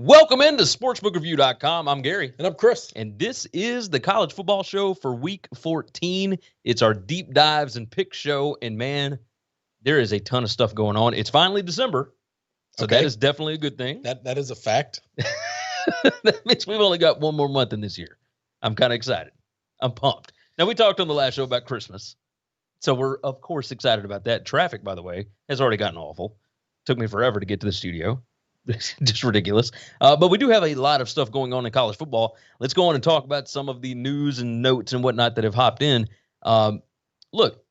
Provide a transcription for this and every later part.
Welcome into sportsbookreview.com. I'm Gary. And I'm Chris. And this is the college football show for week 14. It's our deep dives and pick show. And man, there is a ton of stuff going on. It's finally December. So that is definitely a good thing. That is a fact. That means we've only got one more month in this year. I'm kind of excited. I'm pumped. Now, we talked on the last show about Christmas. So we're, of course, excited about that. Traffic, by the way, has already gotten awful. Took me forever to get to the studio. Just ridiculous. But we do have a lot of stuff going on in college football. Let's go on and talk about some of the news and notes and whatnot that have hopped in. Look,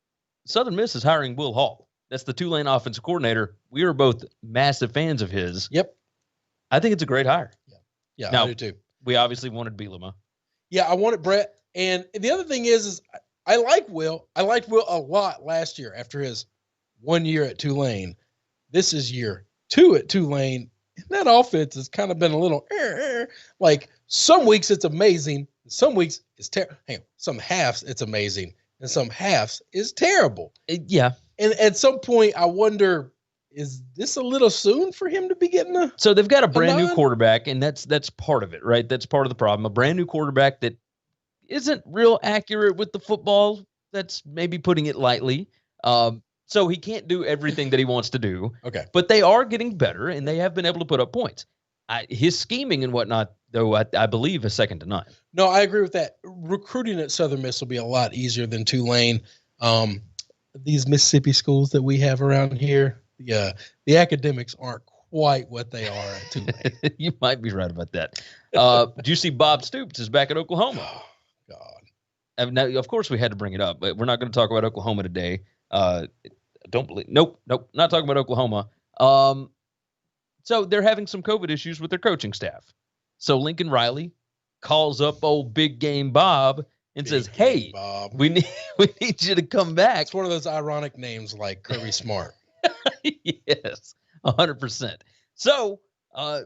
Southern Miss is hiring Will Hall. That's the Tulane offensive coordinator. We are both massive fans of his. Yep. I think it's a great hire. Yeah, now, I do too. We obviously wanted Bielema. Yeah, I wanted Brett. And the other thing is I like Will. I liked Will a lot last year after his 1 year at Tulane. This is year 2 at Tulane. And that offense has kind of been a little like some weeks it's amazing. Some weeks it's terrible. Some halves it's amazing. And some halves is terrible. Yeah. And at some point I wonder, is this a little soon for him to be getting a So they've got a brand new quarterback, and that's part of it, right? That's part of the problem. A brand new quarterback that isn't real accurate with the football. That's maybe putting it lightly. So he can't do everything that he wants to do. Okay. But they are getting better, and they have been able to put up points. His scheming and whatnot, though, I believe is second to none. No, I agree with that. Recruiting at Southern Miss will be a lot easier than Tulane. These Mississippi schools that we have around here, the academics aren't quite what they are at Tulane. You might be right about that. Do you see Bob Stoops is back at Oklahoma? Oh, God. Now, of course, we had to bring it up, but we're not going to talk about Oklahoma today. Nope. Not talking about Oklahoma. So they're having some COVID issues with their coaching staff. So Lincoln Riley calls up old Big Game Bob and says, "Hey, Bob, we need you to come back." It's one of those ironic names like Kirby Smart. Yes, 100%. So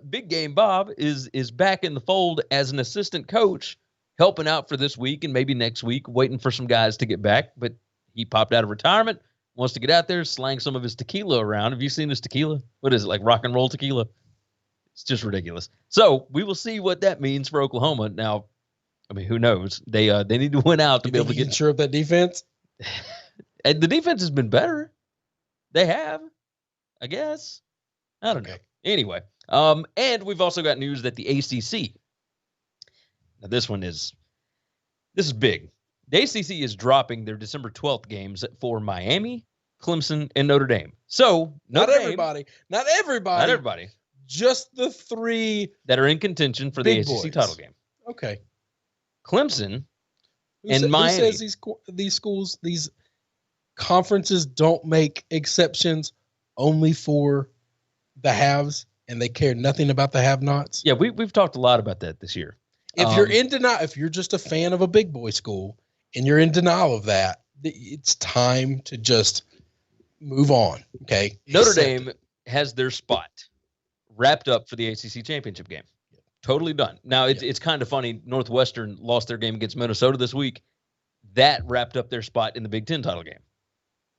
Big Game Bob is back in the fold as an assistant coach, helping out for this week and maybe next week, waiting for some guys to get back. But he popped out of retirement, wants to get out there, slang some of his tequila around. Have you seen his tequila? What is it, like rock and roll tequila? It's just ridiculous. So we will see what that means for Oklahoma. Now, I mean, who knows? They need to win out to be able to get sure of that defense. And the defense has been better. They have, I guess. I don't know. Anyway, and we've also got news that the ACC. Now this is big. The ACC is dropping their December 12th games for Miami, Clemson, and Notre Dame. So not everybody. Not everybody. Just the three that are in contention for the ACC title game. Okay. Clemson and Miami. Who says these schools, these conferences don't make exceptions only for the haves, and they care nothing about the have-nots? Yeah, we've talked a lot about that this year. If you're in denial, if you're just a fan of a big boy school and you're in denial of that, it's time to just move on. Okay. Notre Dame has their spot wrapped up for the ACC championship game. Totally done. Now, it's kind of funny. Northwestern lost their game against Minnesota this week. That wrapped up their spot in the Big Ten title game,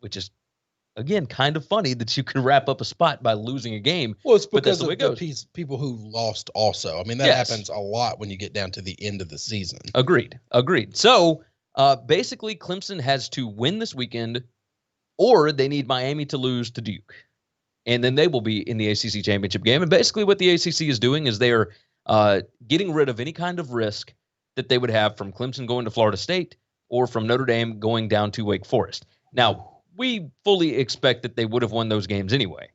which is, again, kind of funny that you can wrap up a spot by losing a game. Well, it's because of the people who lost also. I mean, that happens a lot when you get down to the end of the season. Agreed. So, basically, Clemson has to win this weekend, or they need Miami to lose to Duke. And then they will be in the ACC championship game. And basically what the ACC is doing is they are getting rid of any kind of risk that they would have from Clemson going to Florida State or from Notre Dame going down to Wake Forest. Now, we fully expect that they would have won those games anyway.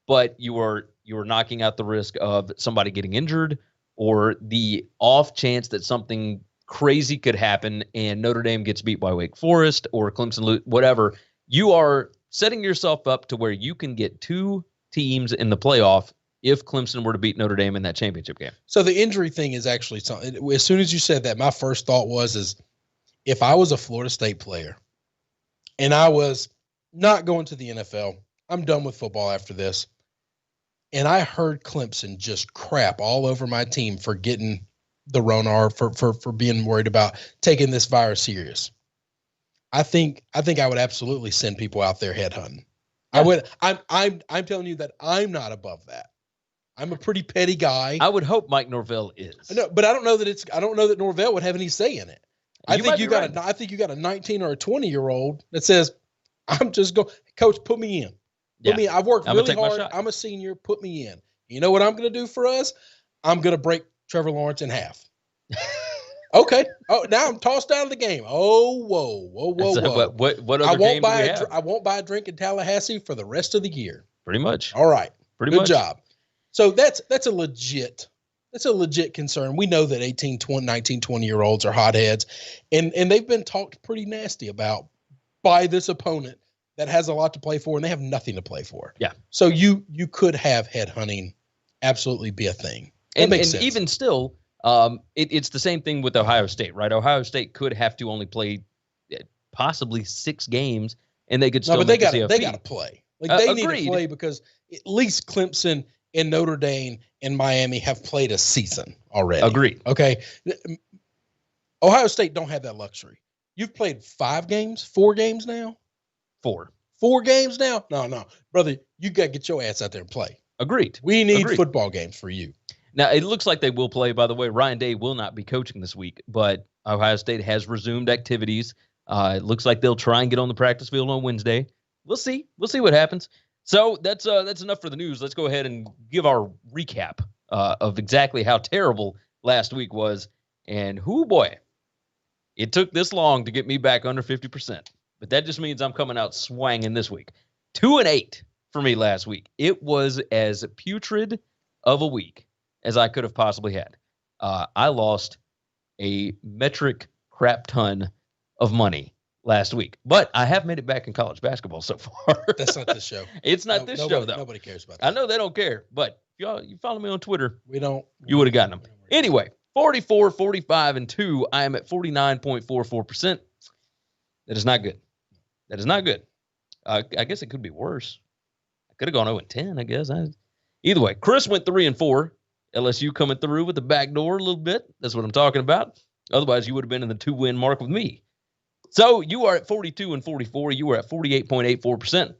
But you are knocking out the risk of somebody getting injured or the off chance that something crazy could happen and Notre Dame gets beat by Wake Forest or Clemson, whatever. You are setting yourself up to where you can get two teams in the playoff if Clemson were to beat Notre Dame in that championship game. So the injury thing is actually something. As soon as you said that, my first thought was if I was a Florida State player and I was not going to the NFL, I'm done with football after this, and I heard Clemson just crap all over my team for getting the Rona or for being worried about taking this virus serious, I think I would absolutely send people out there headhunting. Yeah. I would. I'm telling you that I'm not above that. I'm a pretty petty guy. I would hope Mike Norvell is. No, but I don't know that Norvell would have any say in it. I think you got a 19 or a 20-year-old that says, I'm just going, coach, put me in. Put me in. I've worked really hard. I'm a senior. Put me in. You know what I'm going to do for us? I'm going to break Trevor Lawrence in half. Okay. Oh, now I'm tossed out of the game. Oh, whoa. What other game do we have? I won't buy a drink in Tallahassee for the rest of the year. Pretty much. All right. Good job. So that's a legit concern. We know that 18, 20, 19, 20-year-olds are hotheads, and they've been talked pretty nasty about by this opponent that has a lot to play for, and they have nothing to play for. Yeah. So you could have headhunting absolutely be a thing. And even still, it's the same thing with Ohio State, right? Ohio State could have to only play possibly 6 games, and they could still. No, but they got to play. Like they need to play because at least Clemson and Notre Dame and Miami have played a season already. Agreed. Okay. Ohio State don't have that luxury. You've played 4 games now. 4 games now. No, brother, you got to get your ass out there and play. Agreed. We need football games for you. Now, it looks like they will play, by the way. Ryan Day will not be coaching this week, but Ohio State has resumed activities. It looks like they'll try and get on the practice field on Wednesday. We'll see. We'll see what happens. So that's enough for the news. Let's go ahead and give our recap of exactly how terrible last week was. And boy, it took this long to get me back under 50%. But that just means I'm coming out swanging this week. 2-8 for me last week. It was as putrid of a week as I could have possibly had. I lost a metric crap ton of money last week, but I have made it back in college basketball so far. That's not this show. It's not this show, though. Nobody cares about that. I know they don't care, but if you follow me on Twitter, you would have gotten them. Anyway, 44, 45, and 2. I am at 49.44%. That is not good. That is not good. I guess it could be worse. I could have gone 0-10, I guess. Either way, Chris went 3-4. LSU coming through with the back door a little bit. That's what I'm talking about. Otherwise, you would have been in the 2-win mark with me. So you are at 42-44. You are at 48.84%.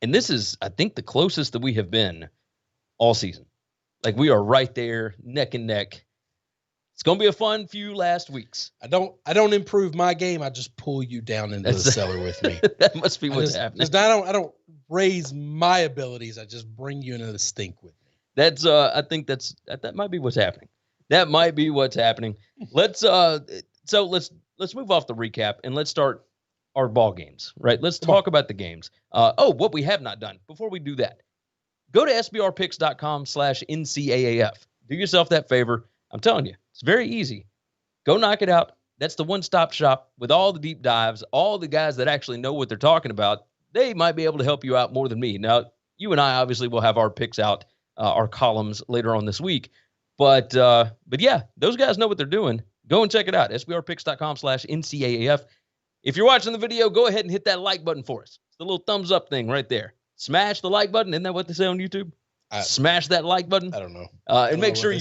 And this is, I think, the closest that we have been all season. Like, we are right there, neck and neck. It's going to be a fun few last weeks. I don't improve my game. I just pull you down into the cellar with me. That must be what's happening. I don't raise my abilities. I just bring you into the stink with me. That's I think that might be what's happening. That might be what's happening. Let's move off the recap and let's start our ball games, right? Let's talk about the games. What we have not done before we do that. Go to sbrpicks.com/NCAAF. Do yourself that favor. I'm telling you, it's very easy. Go knock it out. That's the one-stop shop with all the deep dives, all the guys that actually know what they're talking about. They might be able to help you out more than me. Now, you and I obviously will have our picks out, our columns later on this week. But yeah, those guys know what they're doing. Go and check it out, sbrpicks.com/NCAAF. If you're watching the video, go ahead and hit that like button for us. It's the little thumbs up thing right there. Smash the like button. Isn't that what they say on YouTube? Smash that like button. I don't know. And make sure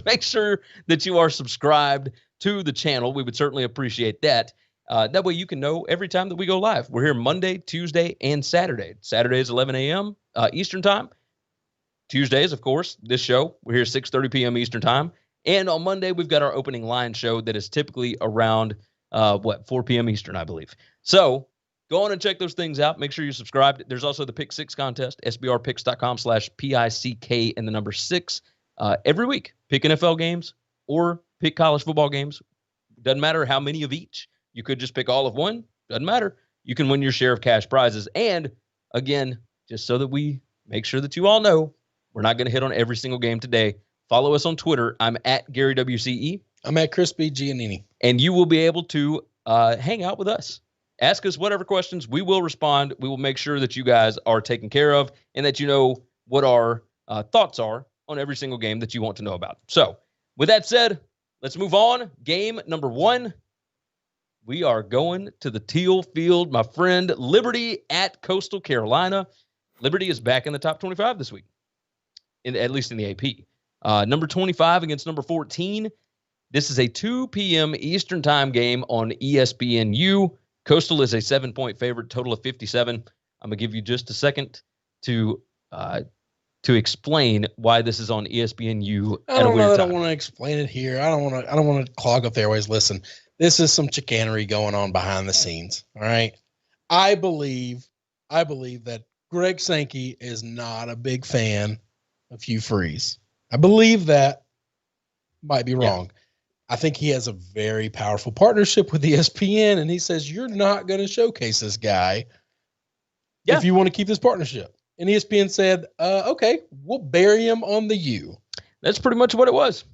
make sure that you are subscribed to the channel. We would certainly appreciate that. That way you can know every time that we go live. We're here Monday, Tuesday, and Saturday. Saturdays, 11 a.m. Eastern time. Tuesdays, of course, this show. We're here 6:30 p.m. Eastern time. And on Monday, we've got our opening line show that is typically around, 4 p.m. Eastern, I believe. So go on and check those things out. Make sure you're subscribed. There's also the Pick 6 contest, sbrpicks.com/PICK and the number 6. Every week, pick NFL games or pick college football games. Doesn't matter how many of each. You could just pick all of one. Doesn't matter. You can win your share of cash prizes. And again, just so that we make sure that you all know, we're not going to hit on every single game today. Follow us on Twitter. I'm at Gary WCE. I'm at Chris B. Giannini. And you will be able to hang out with us. Ask us whatever questions. We will respond. We will make sure that you guys are taken care of and that you know what our thoughts are on every single game that you want to know about. So with that said, let's move on. Game number 1. We are going to the Teal Field, my friend. Liberty at Coastal Carolina. Liberty is back in the top 25 this week, at least in the AP. Number 25 against number 14. This is a 2 p.m. Eastern time game on ESPNU. Coastal is a 7-point favorite, total of 57. I'm going to give you just a second to to explain why this is on ESPNU I at a don't know weird that time. I want to explain it here. I don't want to clog up the airways. Listen, this is some chicanery going on behind the scenes. All right. I believe that Greg Sankey is not a big fan of Hugh Freeze. I believe that. Might be wrong. Yeah. I think he has a very powerful partnership with ESPN, and he says, you're not going to showcase this guy if you want to keep this partnership. And ESPN said, okay, we'll bury him on the U. That's pretty much what it was.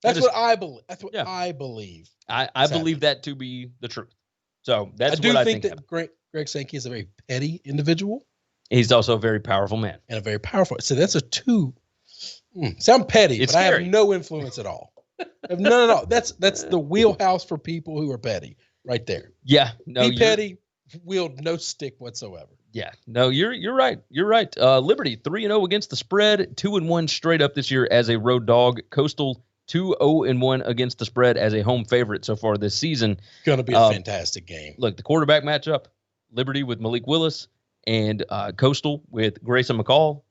That's what I believe. That's what I believe. I believe that to be the truth. So that's what I think. I do think that Greg Sankey is a very petty individual. He's also a very powerful man. And a very powerful. So that's a two. Sound petty, but scary. I have no influence at all. I have none at all. That's the wheelhouse for people who are petty right there. Yeah. No, be petty, wield no stick whatsoever. Yeah. No, you're right. You're right. Liberty 3-0 against the spread, 2-1 straight up this year as a road dog. Coastal 2-0-1 against the spread as a home favorite so far this season. Going to be a fantastic game. Look, the quarterback matchup, Liberty with Malik Willis and Coastal with Grayson McCall,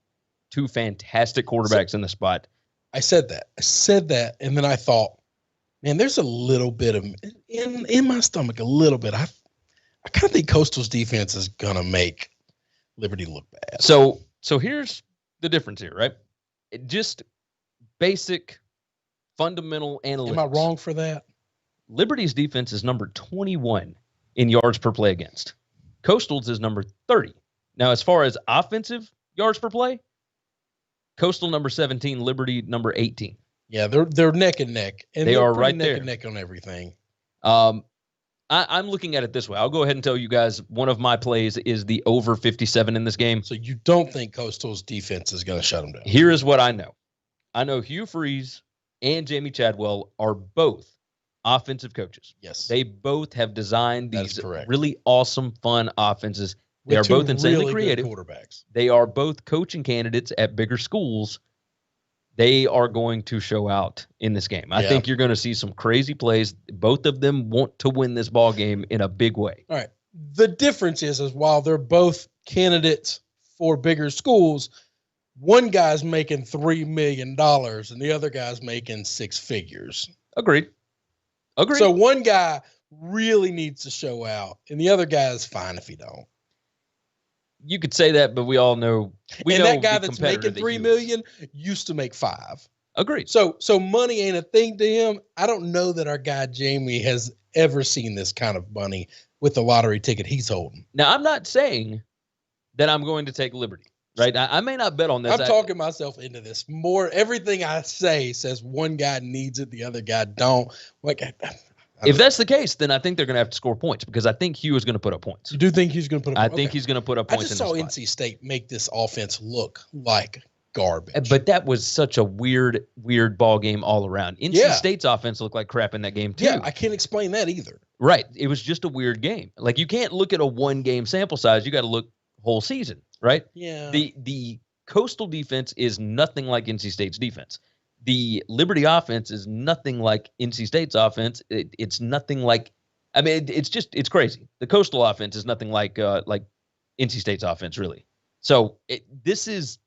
two fantastic quarterbacks in the spot. I said that, and then I thought, man, there's a little bit of in my stomach, a little bit. I kind of think Coastal's defense is gonna make Liberty look bad. So here's the difference here, right? Just basic, fundamental analytics. Am I wrong for that? Liberty's defense is number 21 in yards per play against. Coastal's is number 30. Now, as far as offensive yards per play, Coastal number 17, Liberty number 18. Yeah, they're neck and neck. And they are right neck there. And neck on everything. I'm looking at it this way. I'll go ahead and tell you guys one of my plays is the over 57 in this game. So you don't think Coastal's defense is going to shut them down? Here is what I know. I know Hugh Freeze and Jamie Chadwell are both offensive coaches. Yes. They both have designed these really awesome, fun offenses. They With are both insanely really creative. Quarterbacks. They are both coaching candidates at bigger schools. They are going to show out in this game. I think you're going to see some crazy plays. Both of them want to win this ball game in a big way. All right. The difference is while they're both candidates for bigger schools, one guy's making $3 million and the other guy's making six figures. Agreed. So one guy really needs to show out, and the other guy is fine if he don't. You could say that, but we all know. That guy that's making $3 million used to make $5 million. Agreed. So money ain't a thing to him. I don't know that our guy Jamie has ever seen this kind of money with the lottery ticket he's holding. Now, I'm not saying that I'm going to take Liberty, right? I may not bet on this. I'm talking myself into this. Everything I say says one guy needs it, the other guy don't. If that's the case, then I think they're going to have to score points because I think Hugh is going to put up points. You do think he's going to put up points? I think he's going to put up points. I just saw NC State make this offense look like garbage. But that was such a weird ball game all around. NC State's offense looked like crap in that game too. Yeah, I can't explain that either. Right. It was just a weird game. Like you can't look at a one-game sample size. You got to look whole season, right? Yeah. The Coastal defense is nothing like NC State's defense. The Liberty offense is nothing like NC State's offense. It's nothing like, I mean, it's crazy. The Coastal offense is nothing like NC State's offense, really. So this is,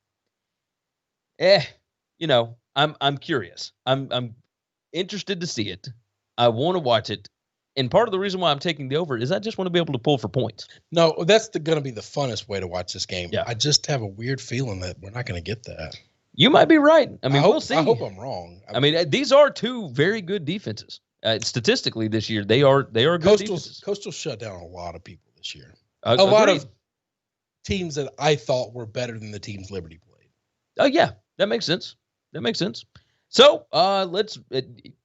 I'm curious. I'm interested to see it. I want to watch it. And part of the reason why I'm taking the over is I just want to be able to pull for points. No, that's going to be the funnest way to watch this game. Yeah. I just have a weird feeling that we're not going to get that. You might be right. I mean, we'll see. I hope I'm wrong. I mean, these are two very good defenses. Statistically, this year they are good defenses. Coastal shut down a lot of people this year. A lot of teams that I thought were better than the teams Liberty played. Oh yeah, that makes sense. So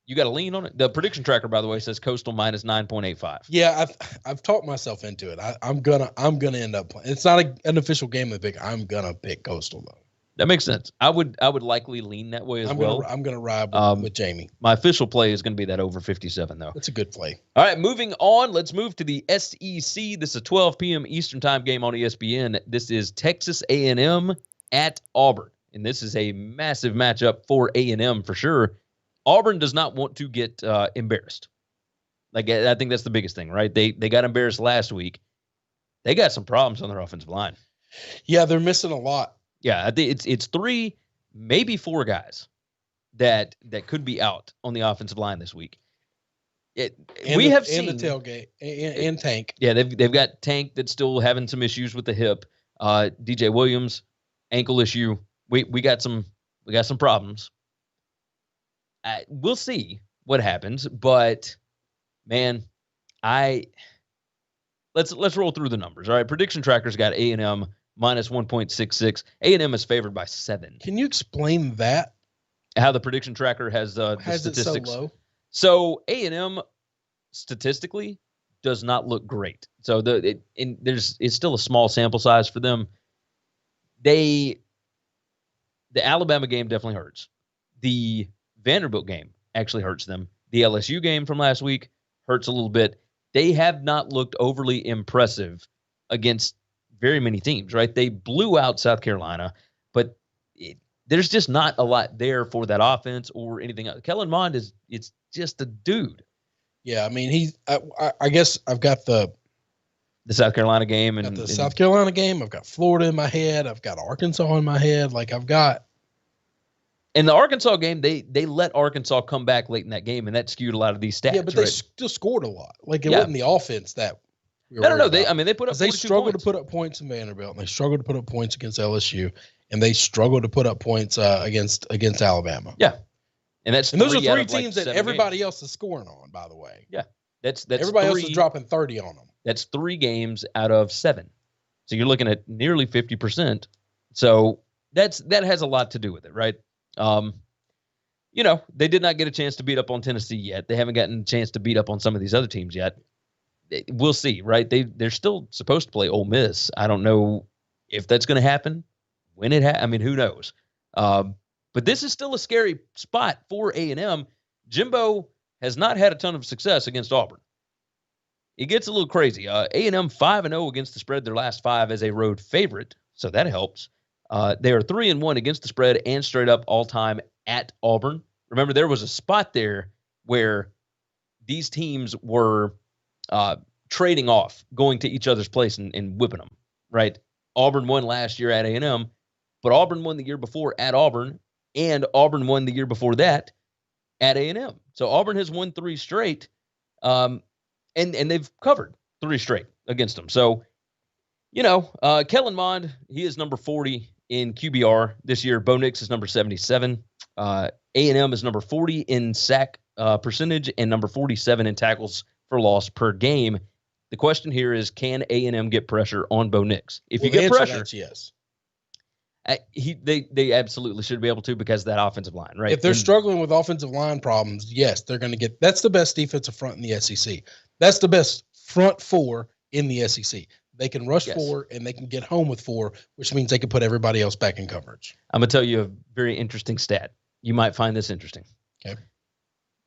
you got to lean on it. The prediction tracker, by the way, says Coastal minus 9.85. Yeah, I've talked myself into it. I'm gonna end up playing. It's not an official game of the big. I'm gonna pick Coastal though. That makes sense. I would likely lean that way as well. I'm gonna ride with Jamie. My official play is going to be that over 57 though. That's a good play. All right, moving on. Let's move to the SEC. This is a 12 p.m. Eastern time game on ESPN. This is Texas A&M at Auburn, and this is a massive matchup for A&M for sure. Auburn does not want to get embarrassed. Like I think that's the biggest thing, right? They got embarrassed last week. They got some problems on their offensive line. Yeah, they're missing a lot. Yeah, I think it's 3, maybe 4 guys that could be out on the offensive line this week. We have seen the tailgate and Tank. Yeah, they've got Tank that's still having some issues with the hip. DJ Williams, ankle issue. We got some problems. We'll see what happens, but man, let's roll through the numbers. All right, prediction tracker's got A&M minus 1.66. A&M is favored by 7. Can you explain that? How the prediction tracker has the statistics. It so low? So A&M statistically does not look great. So it's still a small sample size for them. The Alabama game definitely hurts. The Vanderbilt game actually hurts them. The LSU game from last week hurts a little bit. They have not looked overly impressive against very many teams, right? They blew out South Carolina, but there's just not a lot there for that offense or anything else. Kellen Mond it's just a dude. Yeah, I mean, I guess I've got the South Carolina game and South Carolina game. I've got Florida in my head. I've got Arkansas in my head. Like I've got. In the Arkansas game, they let Arkansas come back late in that game, and that skewed a lot of these stats. Yeah, but they still scored a lot. Like it wasn't the offense that. No. They put up. They struggled to put up points in Vanderbilt, and they struggled to put up points against LSU, and they struggled to put up points against Alabama. Yeah, and those are 3 teams that everybody else is scoring on. By the way, yeah, that's everybody else is dropping 30 on them. That's 3 games out of 7, so you're looking at nearly 50%. So that has a lot to do with it, right? They did not get a chance to beat up on Tennessee yet. They haven't gotten a chance to beat up on some of these other teams yet. We'll see, right? They're still supposed to play Ole Miss. I don't know if that's going to happen. When it I mean, who knows? But this is still a scary spot for A&M. Jimbo has not had a ton of success against Auburn. It gets a little crazy. A&M 5-0 against the spread their last 5 as a road favorite, so that helps. They are 3-1 against the spread and straight up all-time at Auburn. Remember, there was a spot there where these teams were trading off, going to each other's place and whipping them, right? Auburn won last year at A&M, but Auburn won the year before at Auburn, and Auburn won the year before that at A&M. So Auburn has won 3 straight, and they've covered 3 straight against them. So, Kellen Mond, he is number 40 in QBR this year. Bo Nix is number 77. A&M is number 40 in sack percentage and number 47 in tackles for loss per game. The question here is, can A&M get pressure on Bo Nix? If you get pressure, yes. They absolutely should be able to because of that offensive line, right? If they're struggling with offensive line problems, yes, they're going to get – that's the best defensive front in the SEC. That's the best front 4 in the SEC. They can rush 4 and they can get home with 4, which means they can put everybody else back in coverage. I'm going to tell you a very interesting stat. You might find this interesting. Okay.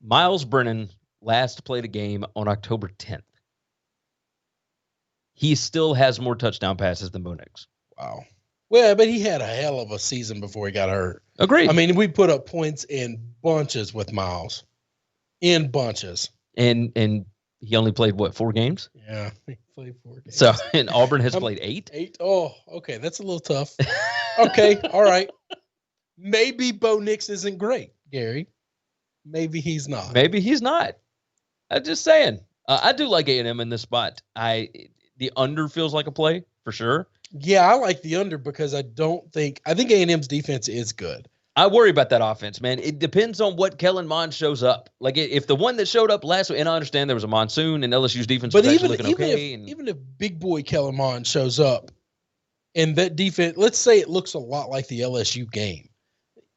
Miles Brennan last played a game on October 10th. He still has more touchdown passes than Bo Nix. Wow. Well, but he had a hell of a season before he got hurt. Agreed. I mean, we put up points in bunches with Miles. In bunches. And he only played, 4 games? Yeah, he played 4 games. So, and Auburn has played 8? 8? Oh, okay. That's a little tough. Okay, all right. Maybe Bo Nix isn't great, Gary. Maybe he's not. Maybe he's not. I'm just saying. I do like A&M in this spot. The under feels like a play, for sure. Yeah, I like the under because I think A&M's defense is good. I worry about that offense, man. It depends on what Kellen Mond shows up. Like, if the one that showed up last week, and I understand there was a monsoon and LSU's defense was actually looking okay. Even if big boy Kellen Mond shows up and that defense, let's say it looks a lot like the LSU game,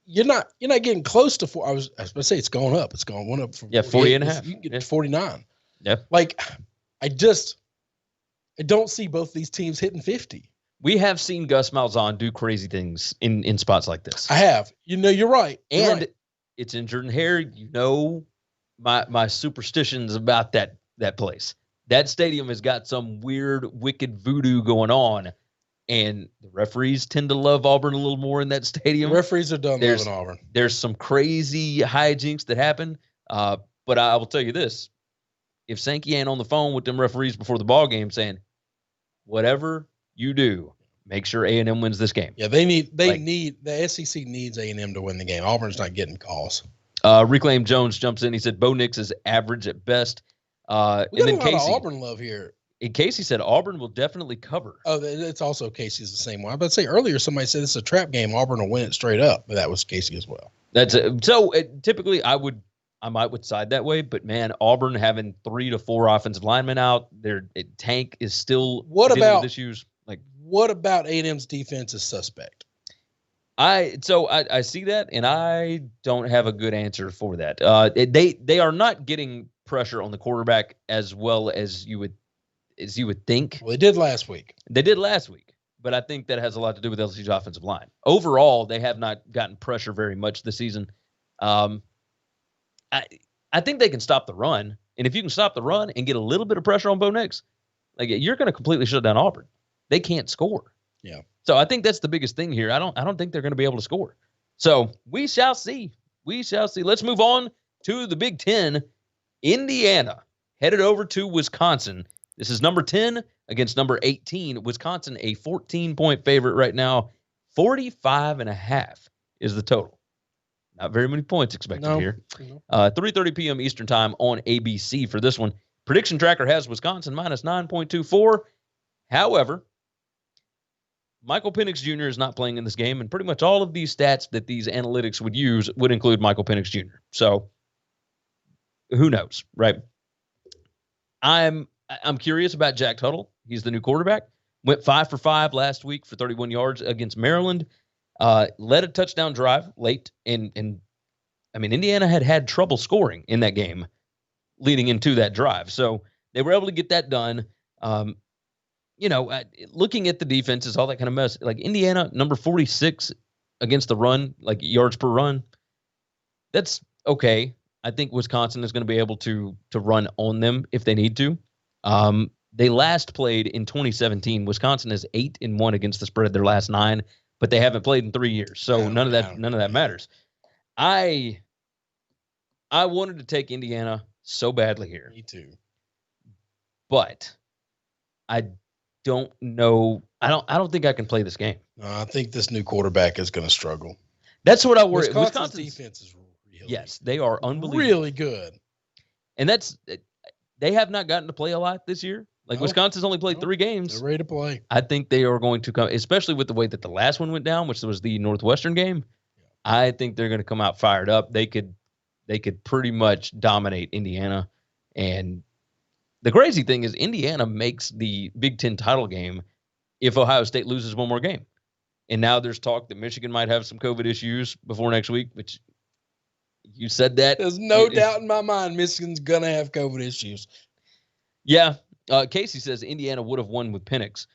you're not getting close to 4. I was going to say it's going up. It's going one up from 40 and a half. You can get to 49. Yeah. Like, I don't see both these teams hitting 50. We have seen Gus Malzahn do crazy things in spots like this. I have. You're right. It's in Jordan Hare. My superstitions about that place. That stadium has got some weird, wicked voodoo going on, and the referees tend to love Auburn a little more in that stadium. The referees are done loving Auburn. There's some crazy hijinks that happen, but I will tell you this. If Sankey ain't on the phone with them referees before the ball game saying, whatever you do, make sure A&M wins this game. Yeah, the SEC needs A&M to win the game. Auburn's not getting calls. Reclaim Jones jumps in. He said Bo Nix is average at best. We got a lot of Auburn love here. And Casey said Auburn will definitely cover. Oh, it's also Casey's the same one. I was about to say earlier somebody said it's a trap game. Auburn will win it straight up, but that was Casey as well. Typically I might would side that way, but man, Auburn having 3 to 4 offensive linemen out, their tank is still dealing with issues. What about A&M's defense is suspect? I see that, and I don't have a good answer for that. They are not getting pressure on the quarterback as well as you would think. Well, they did last week. But I think that has a lot to do with LSU's offensive line. Overall, they have not gotten pressure very much this season. I think they can stop the run, and if you can stop the run and get a little bit of pressure on Bo Nix, you're going to completely shut down Auburn. They can't score. Yeah. So I think that's the biggest thing here. I don't think they're going to be able to score. So we shall see. Let's move on to the Big Ten. Indiana headed over to Wisconsin. This is number 10 against number 18. Wisconsin, a 14-point favorite right now. 45.5 is the total. Not very many points expected here. 3:30 p.m. Eastern time on ABC for this one. Prediction Tracker has Wisconsin minus 9.24. However, Michael Penix Jr. is not playing in this game, and pretty much all of these stats that these analytics would use would include Michael Penix Jr. So who knows, right? I'm curious about Jack Tuttle. He's the new quarterback. Went 5 for 5 last week for 31 yards against Maryland. Led a touchdown drive late, and I mean, Indiana had trouble scoring in that game leading into that drive. So they were able to get that done. Looking at the defenses, all that kind of mess, Indiana, number 46 against the run, yards per run. That's okay. I think Wisconsin is going to be able to run on them if they need to. They last played in 2017. Wisconsin is 8-1 against the spread their last 9, but they haven't played in 3 years. So none of that matters. I wanted to take Indiana so badly here. Me too. But I don't know. I don't think I can play this game. I think this new quarterback is going to struggle. That's what I worry. Wisconsin's defense is yes, they are unbelievable. Really good. And they have not gotten to play a lot this year. Wisconsin's only played 3 games. They're ready to play. I think they are going to come, especially with the way that the last one went down, which was the Northwestern game. Yeah. I think they're going to come out fired up. They could pretty much dominate Indiana. And the crazy thing is Indiana makes the Big Ten title game if Ohio State loses one more game. And now there's talk that Michigan might have some COVID issues before next week, which you said that. There's no doubt in my mind Michigan's going to have COVID issues. Yeah. Casey says Indiana would have won with Penix.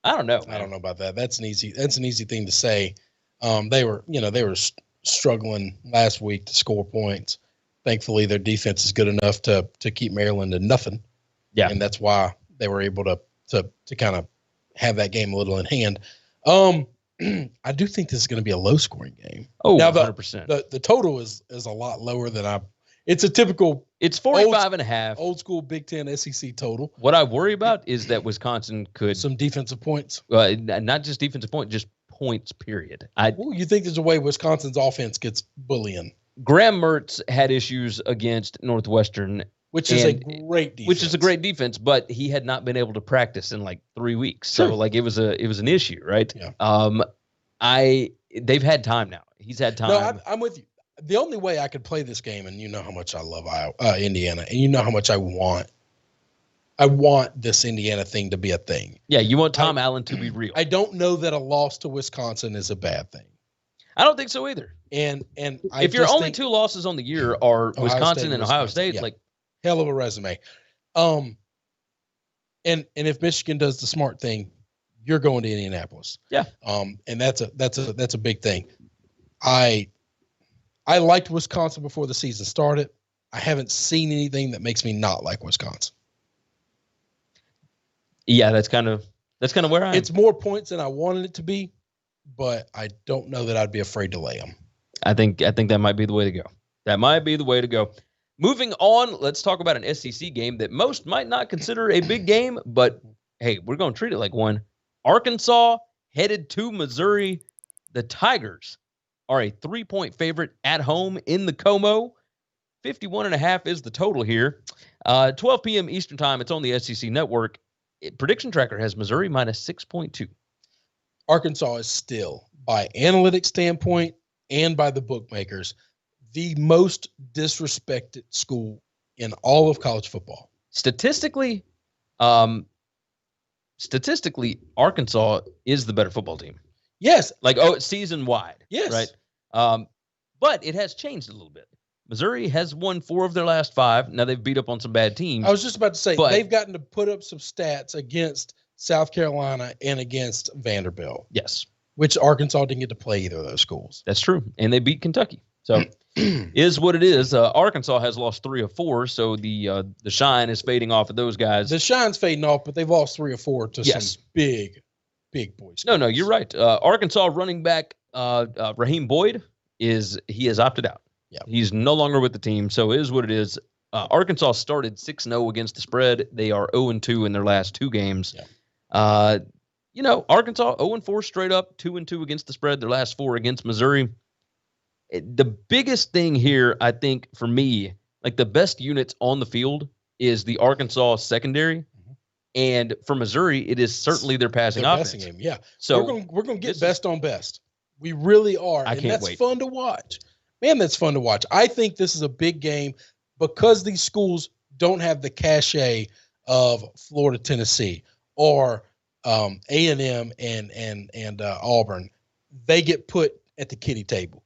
I don't know, man. I don't know about that. That's an easy thing to say. They were struggling last week to score points. Thankfully, their defense is good enough to keep Maryland to nothing. Yeah. And that's why they were able to kind of have that game a little in hand. I do think this is going to be a low-scoring game. Oh, now 100%. The total is a lot lower than it's a typical. It's 45.5. Old school Big Ten SEC total. What I worry about is that Wisconsin could some defensive points. Not just defensive points, just points. Period. You think there's a way Wisconsin's offense gets bullying? Graham Mertz had issues against Northwestern, which is a great defense. But he had not been able to practice in 3 weeks. Sure. So it was an issue, right? Yeah. They've had time now. He's had time. No, I'm with you. The only way I could play this game, and you know how much I love Indiana, and you know how much I want this Indiana thing to be a thing. Yeah, you want Tom Allen to be real. I don't know that a loss to Wisconsin is a bad thing. I don't think so either. And if your only 2 losses on the year are Wisconsin and Ohio State, yeah. Hell of a resume. And if Michigan does the smart thing, you're going to Indianapolis. Yeah. And that's a big thing. I liked Wisconsin before the season started. I haven't seen anything that makes me not like Wisconsin. Yeah, that's kind of where I am. It's more points than I wanted it to be, but I don't know that I'd be afraid to lay them. I think that might be the way to go. That might be the way to go. Moving on, let's talk about an SEC game that most might not consider a big game, but hey, we're going to treat it like one. Arkansas headed to Missouri. The Tigers are a 3-point favorite at home in the Como. 51.5 is the total here. 12 p.m. Eastern time. It's on the SEC Network. Prediction Tracker has Missouri minus 6.2. Arkansas is still, by analytics standpoint and by the bookmakers, the most disrespected school in all of college football. Statistically, Arkansas is the better football team. Yes. Like, season wide. Yes. Right. But it has changed a little bit. Missouri has won 4 of their last 5. Now they've beat up on some bad teams. I was just about to say, they've gotten to put up some stats against South Carolina and against Vanderbilt. Yes. Which Arkansas didn't get to play either of those schools. That's true. And they beat Kentucky. So is what it is. Arkansas has lost 3 of 4, so the shine is fading off of those guys. The shine's fading off, but they've lost 3 or 4 to some big boys. No, you're right. Arkansas running back Raheem Boyd has opted out. Yeah. He's no longer with the team, so it is what it is. Arkansas started 6-0 against the spread. They are 0-2 in their last 2 games. Yeah. Arkansas 0-4 straight up, 2-2 against the spread, their last 4 against Missouri. The biggest thing here, I think, for me, like the best units on the field is the Arkansas secondary. Mm-hmm. And for Missouri, it is certainly their passing offense. Passing game, yeah. So we're gonna get best on best. We really are. And that's fun to watch. Man, that's fun to watch. I think this is a big game because these schools don't have the cachet of Florida, Tennessee, or A&M and Auburn. They get put at the kiddie table.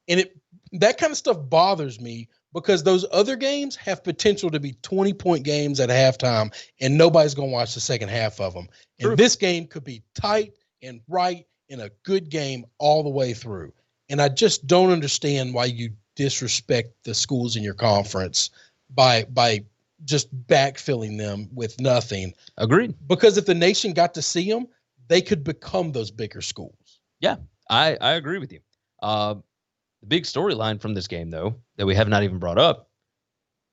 And that kind of stuff bothers me because those other games have potential to be 20-point games at halftime, and nobody's going to watch the second half of them. True. And this game could be tight and right and a good game all the way through. And I just don't understand why you disrespect the schools in your conference by just backfilling them with nothing. Agreed. Because if the nation got to see them, they could become those bigger schools. Yeah, I agree with you. The big storyline from this game, though, that we have not even brought up,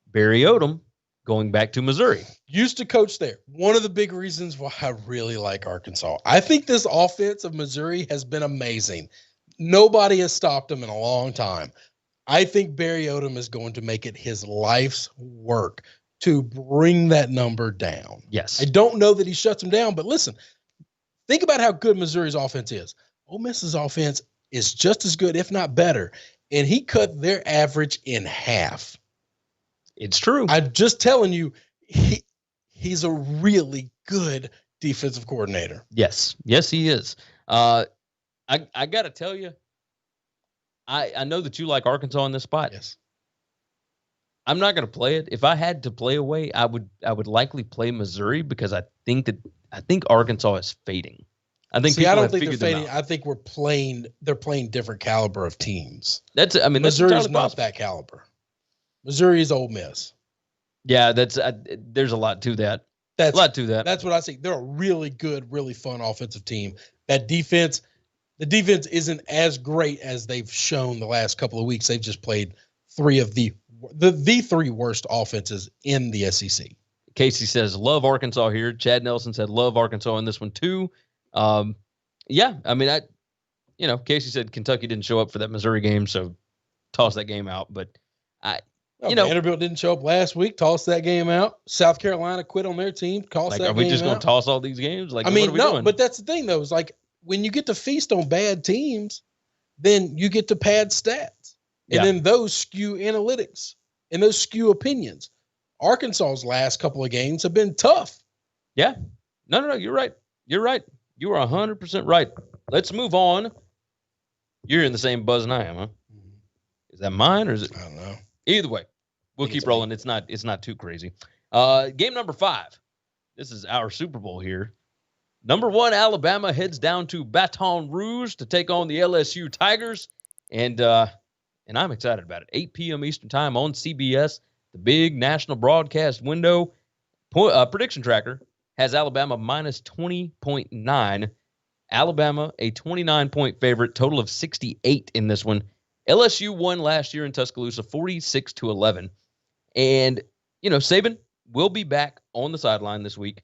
Barry Odom going back to Missouri. Used to coach there. One of the big reasons why I really like Arkansas. I think this offense of Missouri has been amazing. Nobody has stopped him in a long time. I think Barry Odom is going to make it his life's work to bring that number down. Yes. I don't know that he shuts them down, but listen, think about how good Missouri's offense is. Ole Miss's offense is just as good, if not better, and he cut their average in half. It's true. I'm just telling you, he's a really good defensive coordinator. Yes, he is. I got to tell you, I know that you like Arkansas in this spot. Yes. I'm not going to play it. If I had to play away, I would likely play Missouri because I think Arkansas is fading. I think I don't think they're fading. I think they're playing different caliber of teams. Missouri's not that caliber. Missouri is Ole Miss. Yeah, there's a lot to that. That's what I say. They're a really good, really fun offensive team. That defense, the defense isn't as great as they've shown the last couple of weeks. They've just played 3 of the 3 worst offenses in the SEC. Casey says, love Arkansas here. Chad Nelson said, love Arkansas in this one too. Yeah, I mean, Casey said Kentucky didn't show up for that Missouri game, so toss that game out. But Vanderbilt didn't show up last week. Toss that game out. South Carolina quit on their team. Are we just going to toss all these games? What are we doing? But that's the thing, though. Is like when you get to feast on bad teams, then you get to pad stats, and then those skew analytics and those skew opinions. Arkansas's last couple of games have been tough. Yeah. No. You're right. You are 100% right. Let's move on. You're in the same buzz and I am, huh? Is that mine or is it? I don't know. Either way, we'll keep rolling. It's not too crazy. Game number 5. This is our Super Bowl here. Number 1, Alabama heads down to Baton Rouge to take on the LSU Tigers, and I'm excited about it. 8 p.m. Eastern time on CBS, the big national broadcast window. Prediction Tracker has Alabama minus 20.9. Alabama, a 29-point favorite, total of 68 in this one. LSU won last year in Tuscaloosa 46-11. And, Saban will be back on the sideline this week.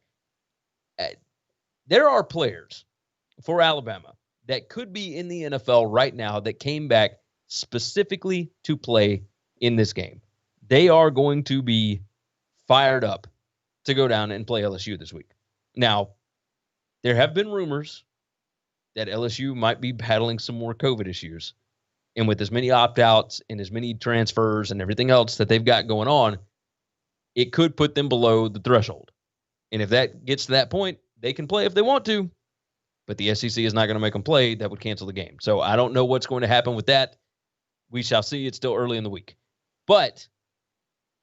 There are players for Alabama that could be in the NFL right now that came back specifically to play in this game. They are going to be fired up to go down and play LSU this week. Now, there have been rumors that LSU might be battling some more COVID issues. And with as many opt-outs and as many transfers and everything else that they've got going on, it could put them below the threshold. And if that gets to that point, they can play if they want to. But the SEC is not going to make them play. That would cancel the game. So I don't know what's going to happen with that. We shall see. It's still early in the week. But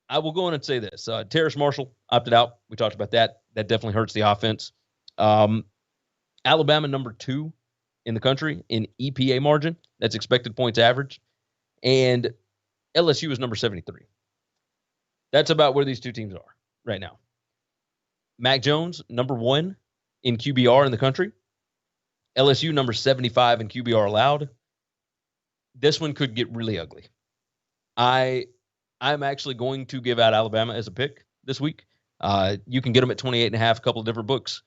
I will go on and say this. Terrace Marshall opted out. We talked about that. That definitely hurts the offense. Alabama, number 2 in the country in EPA margin. That's expected points average. And LSU is number 73. That's about where these two teams are right now. Mac Jones, number 1 in QBR in the country. LSU, number 75 in QBR allowed. This one could get really ugly. I'm actually going to give out Alabama as a pick this week. You can get them at 28.5, a couple of different books.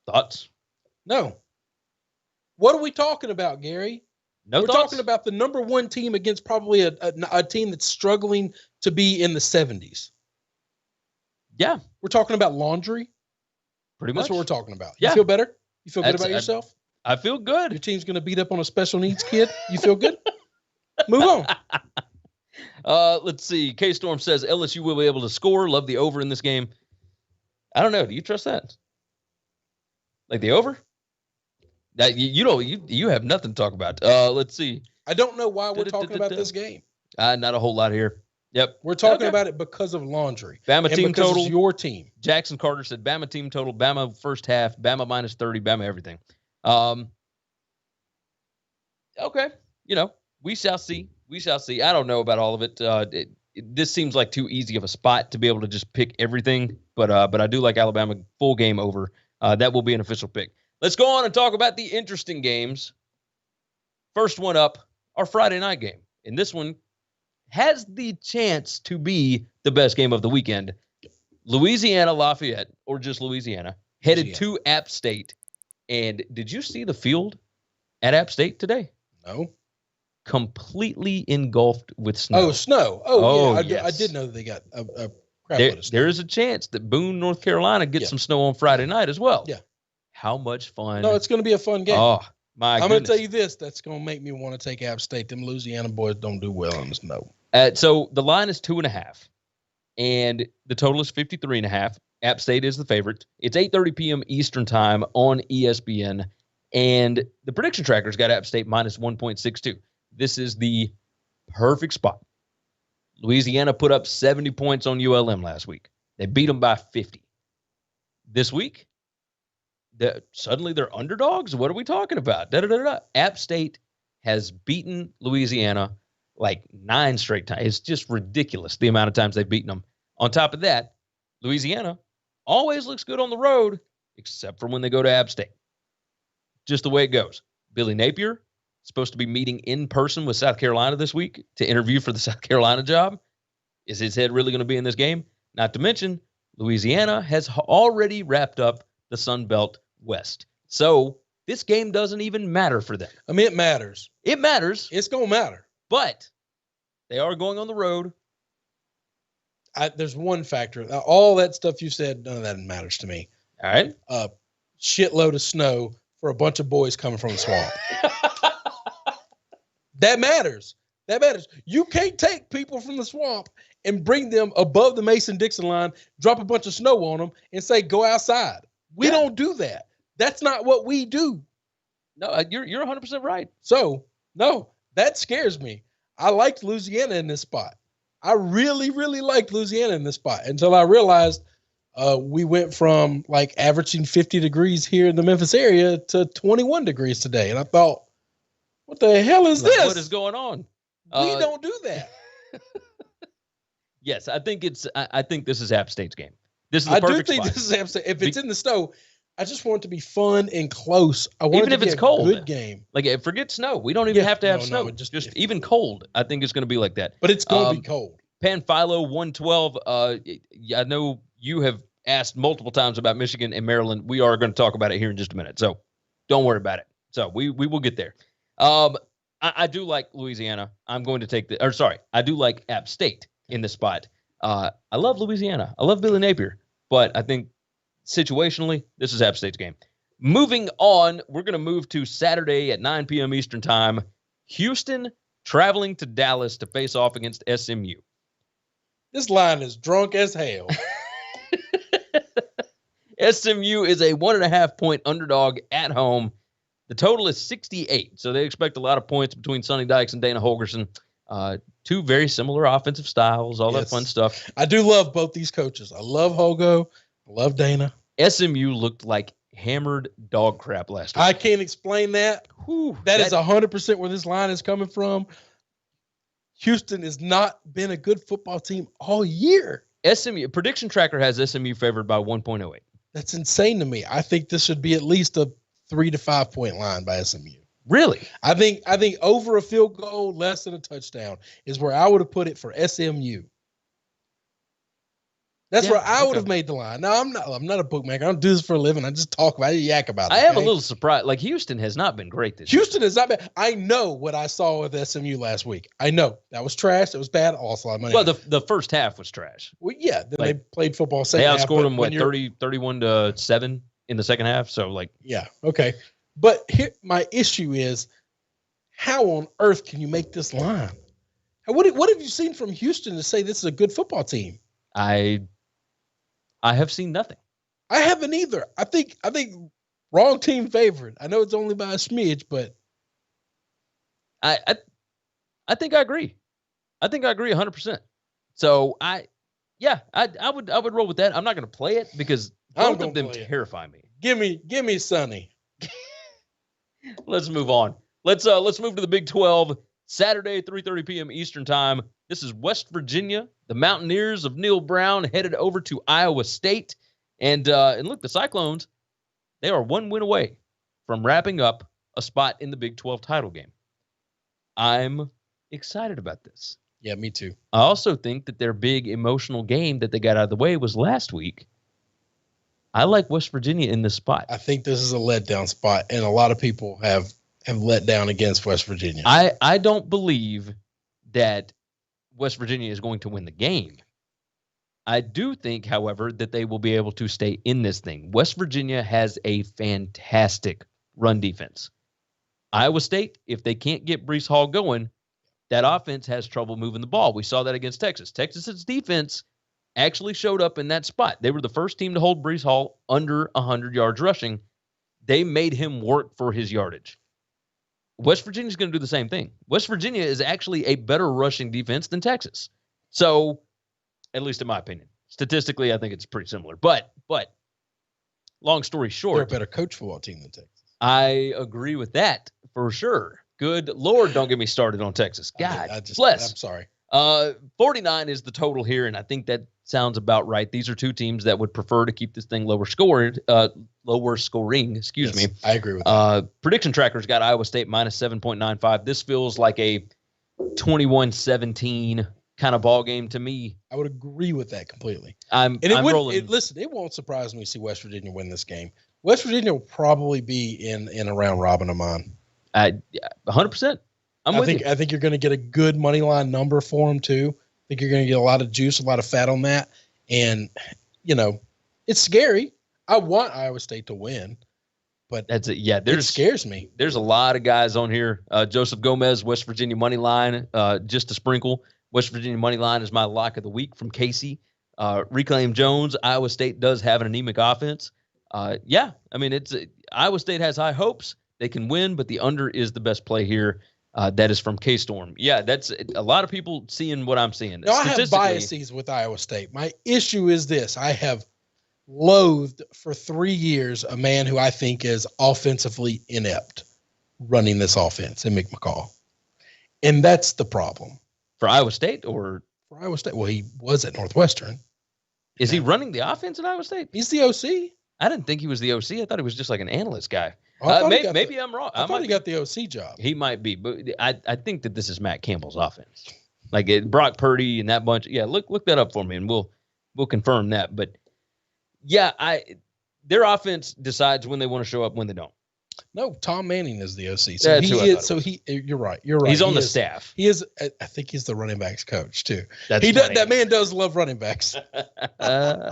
Thoughts? No. What are we talking about, Gary? We're Thoughts? talking about the number 1 team against probably a team that's struggling to be in the 70s. Yeah. We're talking about laundry. Pretty much. That's what we're talking about. Yeah. You feel better? You feel good about yourself? I feel good. Your team's going to beat up on a special needs kid? You feel good? Move on. Let's see. K-Storm says LSU will be able to score. Love the over in this game. I don't know. Do you trust that? Like the over? That you have nothing to talk about. Let's see. I don't know why we're talking about this game. Not a whole lot here. Yep. We're talking about it because of laundry. Bama and team because total. It's your team. Jackson Carter said Bama team total. Bama first half. Bama minus 30. Bama everything. Okay. We shall see. We shall see. I don't know about all of it. This seems like too easy of a spot to be able to just pick everything. But I do like Alabama full game over. That will be an official pick. Let's go on and talk about the interesting games. First one up, our Friday night game. And this one has the chance to be the best game of the weekend. Louisiana Lafayette, or just Louisiana, headed to App State. And did you see the field at App State today? No. Completely engulfed with snow. Oh, snow. Oh, yeah. Yes. I did know they got a crap load of snow. There is a chance that Boone, North Carolina gets some snow on Friday night as well. Yeah. How much fun. No, it's going to be a fun game. Oh, my I'm goodness. going to tell you this. That's going to make me want to take App State. Them Louisiana boys don't do well on the snow. So the line is 2.5, and the total is 53.5. App State is the favorite. It's 8:30 p.m. Eastern time on ESPN, and the prediction tracker's got App State minus 1.62. This is the perfect spot. Louisiana put up 70 points on ULM last week. They beat them by 50. This week, suddenly they're underdogs? What are we talking about? App State has beaten Louisiana like 9 straight times. It's just ridiculous the amount of times they've beaten them. On top of that, Louisiana always looks good on the road, except for when they go to App State. Just the way it goes. Billy Napier supposed to be meeting in person with South Carolina this week to interview for the South Carolina job. Is his head really going to be in this game? Not to mention, Louisiana has already wrapped up the Sun Belt West. So this game doesn't even matter for them. I mean, it matters. It matters. It's going to matter. But they are going on the road. There's one factor. All that stuff you said, none of that matters to me. All right. Shitload of snow for a bunch of boys coming from the swamp. That matters. That matters. You can't take people from the swamp and bring them above the Mason-Dixon line, drop a bunch of snow on them, and say, go outside. We don't do that. That's not what we do. No, you're 100% right. So, no, that scares me. I liked Louisiana in this spot. I really, really liked Louisiana in this spot until I realized we went from like averaging 50 degrees here in the Memphis area to 21 degrees today. And I thought, what the hell is this? What is going on? We don't do that. Yes, I think this is App State's game. This is the perfect spot. This is App State. If it's in the snow, I just want it to be fun and close. I want even it if to be it's a cold. good game. Like, forget snow. We don't even have to have snow. No, just even cold, I think it's going to be like that. But it's going to be cold. Panphilo 112. I know you have asked multiple times about Michigan and Maryland. We are going to talk about it here in just a minute. So Don't worry about it. So we will get there. I do like Louisiana. I'm going to take I do like App State in this spot. I love Louisiana. I love Billy Napier. But I think situationally, this is App State's game. Moving on, we're going to move to Saturday at 9 p.m. Eastern Time. Houston traveling to Dallas to face off against SMU. This line is drunk as hell. SMU is a 1.5-point underdog at home. The total is 68, so they expect a lot of points between Sonny Dykes and Dana Holgorsen. Two very similar offensive styles, all that fun stuff. I do love both these coaches. I love Hogo. I love Dana. SMU looked like hammered dog crap last week. I can't explain that. That is 100% where this line is coming from. Houston has not been a good football team all year. SMU prediction tracker has SMU favored by 1.08. That's insane to me. I think this should be at least a 3 to 5 point line by SMU. Really? I think over a field goal, less than a touchdown is where I would have put it for SMU. That's where I would have made the line. No, I'm not a bookmaker. I don't do this for a living. I just talk about it, yak about it. I am a little surprised. Like, Houston has not been great this year. Houston has not been. I know what I saw with SMU last week. I know. That was trash. It was bad. Also, I money. Well, the first half was trash. Well, yeah. Then they played football second half. They outscored them, 31-7 in the second half? So, like. Yeah. Okay. But here, my issue is, how on earth can you make this line? What have you seen from Houston to say this is a good football team? I have seen nothing. I haven't either. I think wrong team favored. I know it's only by a smidge, but I think I agree. I think I agree 100%. So I would roll with that. I'm not going to play it because both of them terrify me. Give me Sonny. Let's move on. Let's move to the Big 12. Saturday, 3:30 p.m. Eastern Time. This is West Virginia. The Mountaineers of Neil Brown headed over to Iowa State. And look, the Cyclones, they are one win away from wrapping up a spot in the Big 12 title game. I'm excited about this. Yeah, me too. I also think that their big emotional game that they got out of the way was last week. I like West Virginia in this spot. I think this is a letdown spot, and a lot of people have let down against West Virginia. I don't believe that West Virginia is going to win the game. I do think, however, that they will be able to stay in this thing. West Virginia has a fantastic run defense. Iowa State, if they can't get Breece Hall going, that offense has trouble moving the ball. We saw that against Texas. Texas's defense actually showed up in that spot. They were the first team to hold Breece Hall under 100 yards rushing. They made him work for his yardage. West Virginia is going to do the same thing. West Virginia is actually a better rushing defense than Texas. So, at least in my opinion. Statistically, I think it's pretty similar. But long story short. They're a better coach football team than Texas. I agree with that for sure. Good Lord, don't get me started on Texas. God bless. I'm sorry. 49 is the total here, and I think that sounds about right. These are two teams that would prefer to keep this thing lower scoring. Excuse me. I agree with that. Prediction trackers got Iowa State minus 7.95. This feels like a 21-17 kind of ball game to me. I would agree with that completely. Listen, it won't surprise me to see West Virginia win this game. West Virginia will probably be in a round robin of mine. 100%. I think you're going to get a good money line number for them too. I think you're going to get a lot of juice, a lot of fat on that. And, it's scary. I want Iowa State to win, but that's it. Yeah, it scares me. There's a lot of guys on here. Joseph Gomez, West Virginia money line, just to sprinkle. West Virginia money line is my lock of the week from Casey. Reclaim Jones, Iowa State does have an anemic offense. Iowa State has high hopes. They can win, but the under is the best play here. That is from K-Storm. Yeah, that's a lot of people seeing what I'm seeing. Now, I have biases with Iowa State. My issue is this. I have loathed for 3 years a man who I think is offensively inept running this offense in Mick McCall. And that's the problem. For Iowa State or? For Iowa State. Well, he was at Northwestern. Is he running the offense at Iowa State? He's the OC. I didn't think he was the OC. I thought he was just like an analyst guy. Maybe I'm wrong. I thought he got the OC job. He might be, but I think that this is Matt Campbell's offense. Like Brock Purdy and that bunch. Yeah, look that up for me, and we'll confirm that. But yeah, their offense decides when they want to show up, when they don't. No, Tom Manning is the OC. So That's who I thought it So was. you're right. You're right. He's on the staff. He is. I think he's the running backs coach too. That's funny. That man does love running backs. All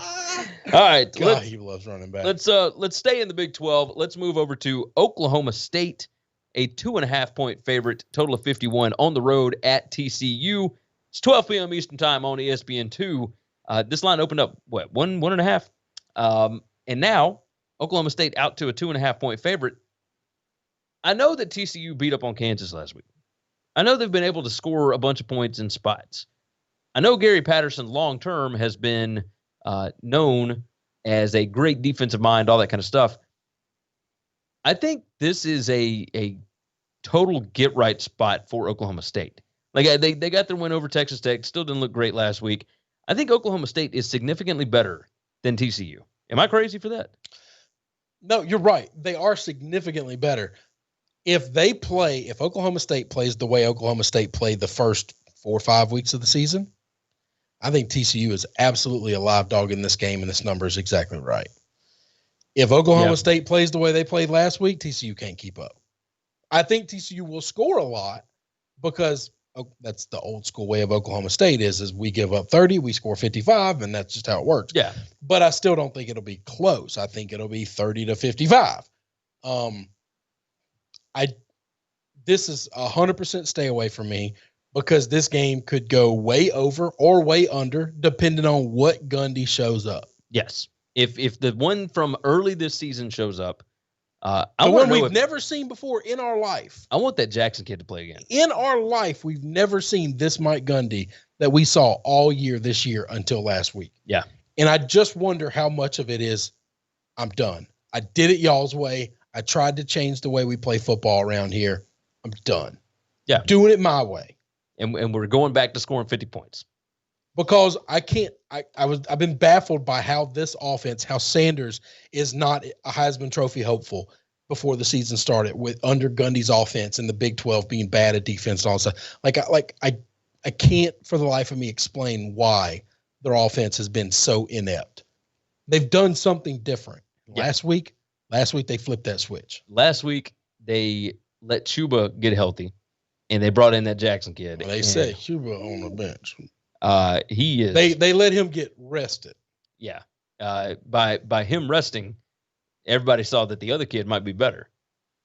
right, God, he loves running backs. Let's stay in the Big 12. Let's move over to Oklahoma State, a 2.5-point favorite, total of 51 on the road at TCU. It's 12 p.m. Eastern time on ESPN2. This line opened up what 1.5, and now Oklahoma State out to a 2.5-point favorite. I know that TCU beat up on Kansas last week. I know they've been able to score a bunch of points in spots. I know Gary Patterson long-term has been known as a great defensive mind, all that kind of stuff. I think this is a total get-right spot for Oklahoma State. Like they got their win over Texas Tech, still didn't look great last week. I think Oklahoma State is significantly better than TCU. Am I crazy for that? No, you're right. They are significantly better. If Oklahoma State plays the way Oklahoma State played the first 4 or 5 weeks of the season, I think TCU is absolutely a live dog in this game, and this number is exactly right. If Oklahoma State plays the way they played last week, TCU can't keep up. I think TCU will score a lot because that's the old school way of Oklahoma State is we give up 30, we score 55, and that's just how it works. Yeah. But I still don't think it'll be close. I think it'll be 30 to 55. This is 100% stay away from me because this game could go way over or way under depending on what Gundy shows up. Yes. If the one from early this season shows up, the one we've never seen before in our life. I want that Jackson kid to play again. In our life, we've never seen this Mike Gundy that we saw all year this year until last week. Yeah. And I just wonder how much of it is I'm done. I did it y'all's way. I tried to change the way we play football around here. I'm done. Yeah. Doing it my way. And we're going back to scoring 50 points. Because I've been baffled by how this offense, how Sanders is not a Heisman Trophy hopeful before the season started with under Gundy's offense and the Big 12 being bad at defense and all that stuff. I can't for the life of me explain why their offense has been so inept. They've done something different. Yeah. Last week they flipped that switch. Last week they let Chuba get healthy, and they brought in that Jackson kid. Well, they say Chuba on the bench. He is. They let him get rested. Yeah. By him resting, everybody saw that the other kid might be better,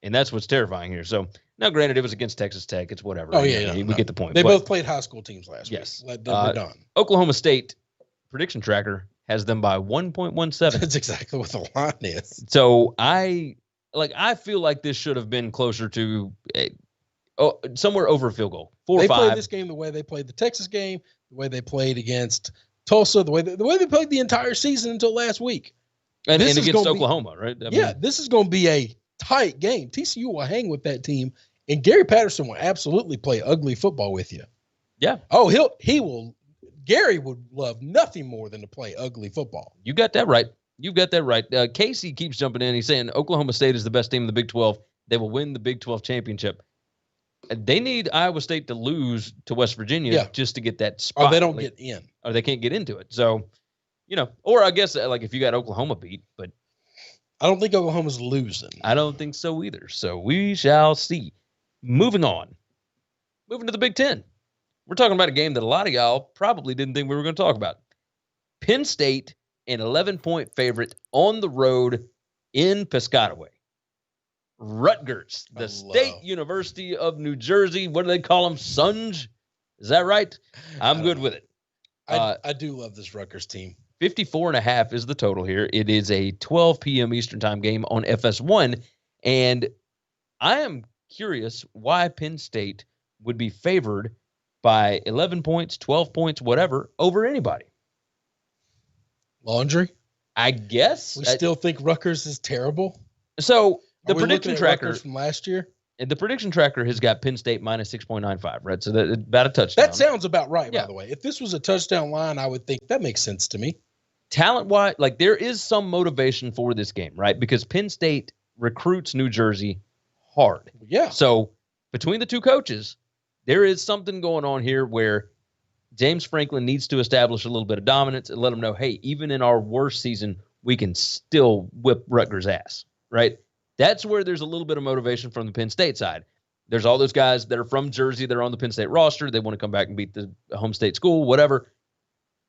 and that's what's terrifying here. So now, granted, it was against Texas Tech. It's whatever. Oh yeah, we get the point. They both played high school teams last week. Yes, we're done. Oklahoma State prediction tracker has them by 1.17. That's exactly what the line is. So I feel like this should have been closer to somewhere over a field goal. 4 or 5. They played this game the way they played the Texas game, the way they played against Tulsa, the way they played the entire season until last week. And against Oklahoma, right? I mean, this is going to be a tight game. TCU will hang with that team, and Gary Patterson will absolutely play ugly football with you. Yeah. Oh, he will. Gary would love nothing more than to play ugly football. You got that right. You've got that right. Casey keeps jumping in. He's saying Oklahoma State is the best team in the Big 12. They will win the Big 12 championship. They need Iowa State to lose to West Virginia just to get that spot. Or they don't get in. Or they can't get into it. So, or I guess if you got Oklahoma beat, but I don't think Oklahoma's losing. I don't think so either. So we shall see. Moving on. Moving to the Big 10. We're talking about a game that a lot of y'all probably didn't think we were going to talk about. Penn State, an 11-point favorite on the road in Piscataway. Rutgers, the State University of New Jersey. What do they call them? Sunge? Is that right? I'm good with it. I do love this Rutgers team. 54.5 is the total here. It is a 12 p.m. Eastern time game on FS1. And I am curious why Penn State would be favored by 11 points, 12 points, whatever, over anybody. Laundry? I guess. We still think Rutgers is terrible? So the prediction tracker from last year? The prediction tracker has got Penn State minus 6.95, right? So that's about a touchdown. That sounds about right, by the way. If this was a touchdown line, I would think that makes sense to me. Talent-wise, there is some motivation for this game, right? Because Penn State recruits New Jersey hard. Yeah. So between the two coaches, there is something going on here where James Franklin needs to establish a little bit of dominance and let them know, hey, even in our worst season, we can still whip Rutgers' ass, right? That's where there's a little bit of motivation from the Penn State side. There's all those guys that are from Jersey that are on the Penn State roster. They want to come back and beat the home state school, whatever.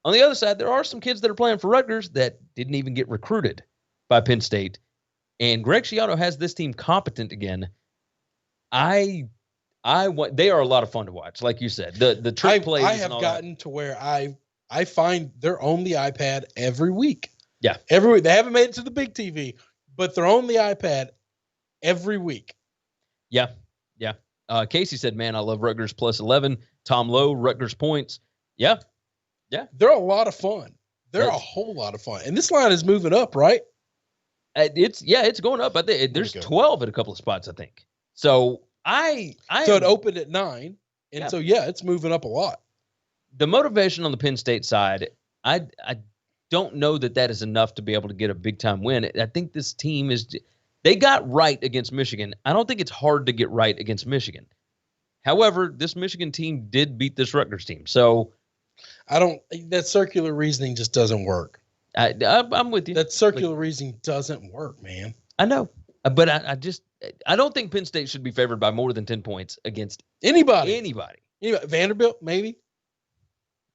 On the other side, there are some kids that are playing for Rutgers that didn't even get recruited by Penn State. And Greg Schiano has this team competent again. They are a lot of fun to watch, like you said. The trick plays. I have gotten to where I find they're on the iPad every week. Yeah. Every week. They haven't made it to the big TV, but they're on the iPad every week. Yeah. Yeah. Casey said, man, I love Rutgers plus 11. Tom Lowe, Rutgers points. Yeah. Yeah. They're a lot of fun. They're a whole lot of fun. And this line is moving up, right? It's going up. I think there's 12 at a couple of spots, I think. So so it opened at 9. And so, it's moving up a lot. The motivation on the Penn State side, I don't know that is enough to be able to get a big-time win. I think this team they got right against Michigan. I don't think it's hard to get right against Michigan. However, this Michigan team did beat this Rutgers team. So that circular reasoning just doesn't work. I'm with you. That circular reasoning doesn't work, man. I know. But I don't think Penn State should be favored by more than 10 points against anybody. Vanderbilt, maybe?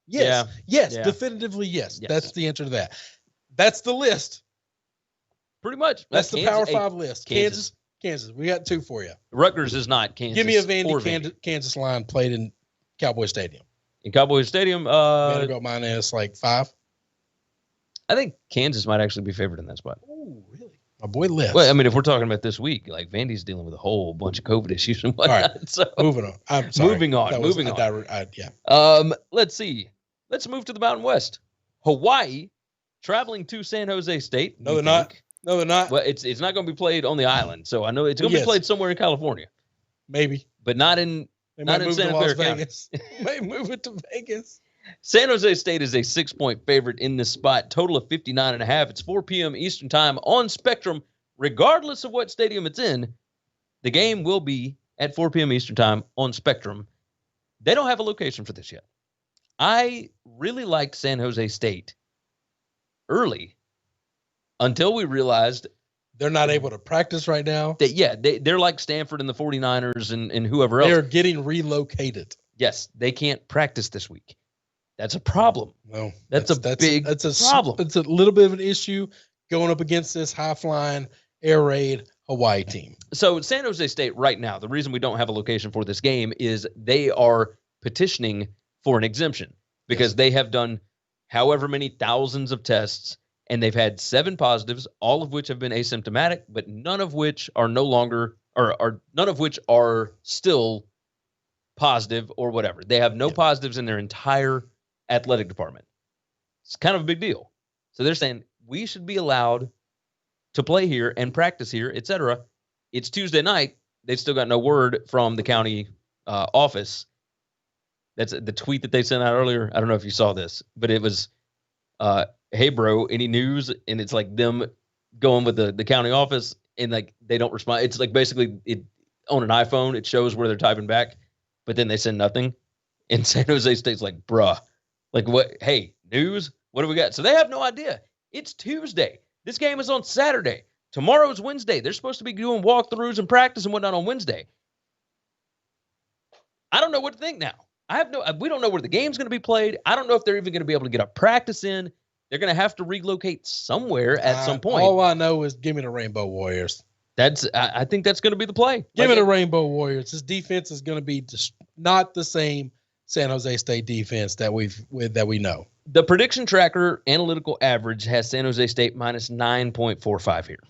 Yes. Yeah. Yes. Yeah. Definitively yes. That's the answer to that. That's the list. Pretty much. That's the Power 5 list. Kansas. We got 2 for you. Rutgers is not Kansas. Give me a Vandy Kansas line played in Cowboy Stadium. In Cowboy Stadium, Vanderbilt minus like 5. I think Kansas might actually be favored in that spot. Oh, really? My boy left. Well, I mean, if we're talking about this week, like Vandy's dealing with a whole bunch of COVID issues and whatnot. All right. So moving on. I'm sorry. Moving on. Let's see. Let's move to the Mountain West. Hawaii traveling to San Jose State. No, they're not. No, they're not. Well, it's not going to be played on the island, so I know it's going to be played somewhere in California. Maybe, but not in Santa Clara County. May move it to Vegas. San Jose State is a 6-point favorite in this spot. Total of 59.5. It's 4 p.m. Eastern time on Spectrum. Regardless of what stadium it's in, the game will be at 4 p.m. Eastern time on Spectrum. They don't have a location for this yet. I really liked San Jose State early until we realized they're not able to practice right now. They're like Stanford and the 49ers and whoever else. They're getting relocated. Yes, they can't practice this week. That's a problem. No, that's a big problem. It's a little bit of an issue going up against this high-flying air raid Hawaii team. So San Jose State right now, the reason we don't have a location for this game is they are petitioning for an exemption because they have done however many thousands of tests and they've had 7 positives, all of which have been asymptomatic, but none of which are none of which are still positive or whatever. They have no positives in their entire athletic department. It's kind of a big deal. So they're saying we should be allowed to play here and practice here, etc. It's Tuesday night. They've still got no word from the county office. That's the tweet that they sent out earlier. I don't know if you saw this, but it was, hey, bro, any news? And it's like them going with the county office and like they don't respond. It's like basically on an iPhone, it shows where they're typing back, but then they send nothing. And San Jose State's like, bruh, like what? Hey, news? What do we got? So they have no idea. It's Tuesday. This game is on Saturday. Tomorrow is Wednesday. They're supposed to be doing walkthroughs and practice and whatnot on Wednesday. I don't know what to think now. We don't know where the game's going to be played. I don't know if they're even going to be able to get a practice in. They're going to have to relocate somewhere at some point. All I know is give me the Rainbow Warriors. I think that's going to be the play. Give me the Rainbow Warriors. This defense is going to be just not the same San Jose State defense that we know. The prediction tracker analytical average has San Jose State minus 9.45 here.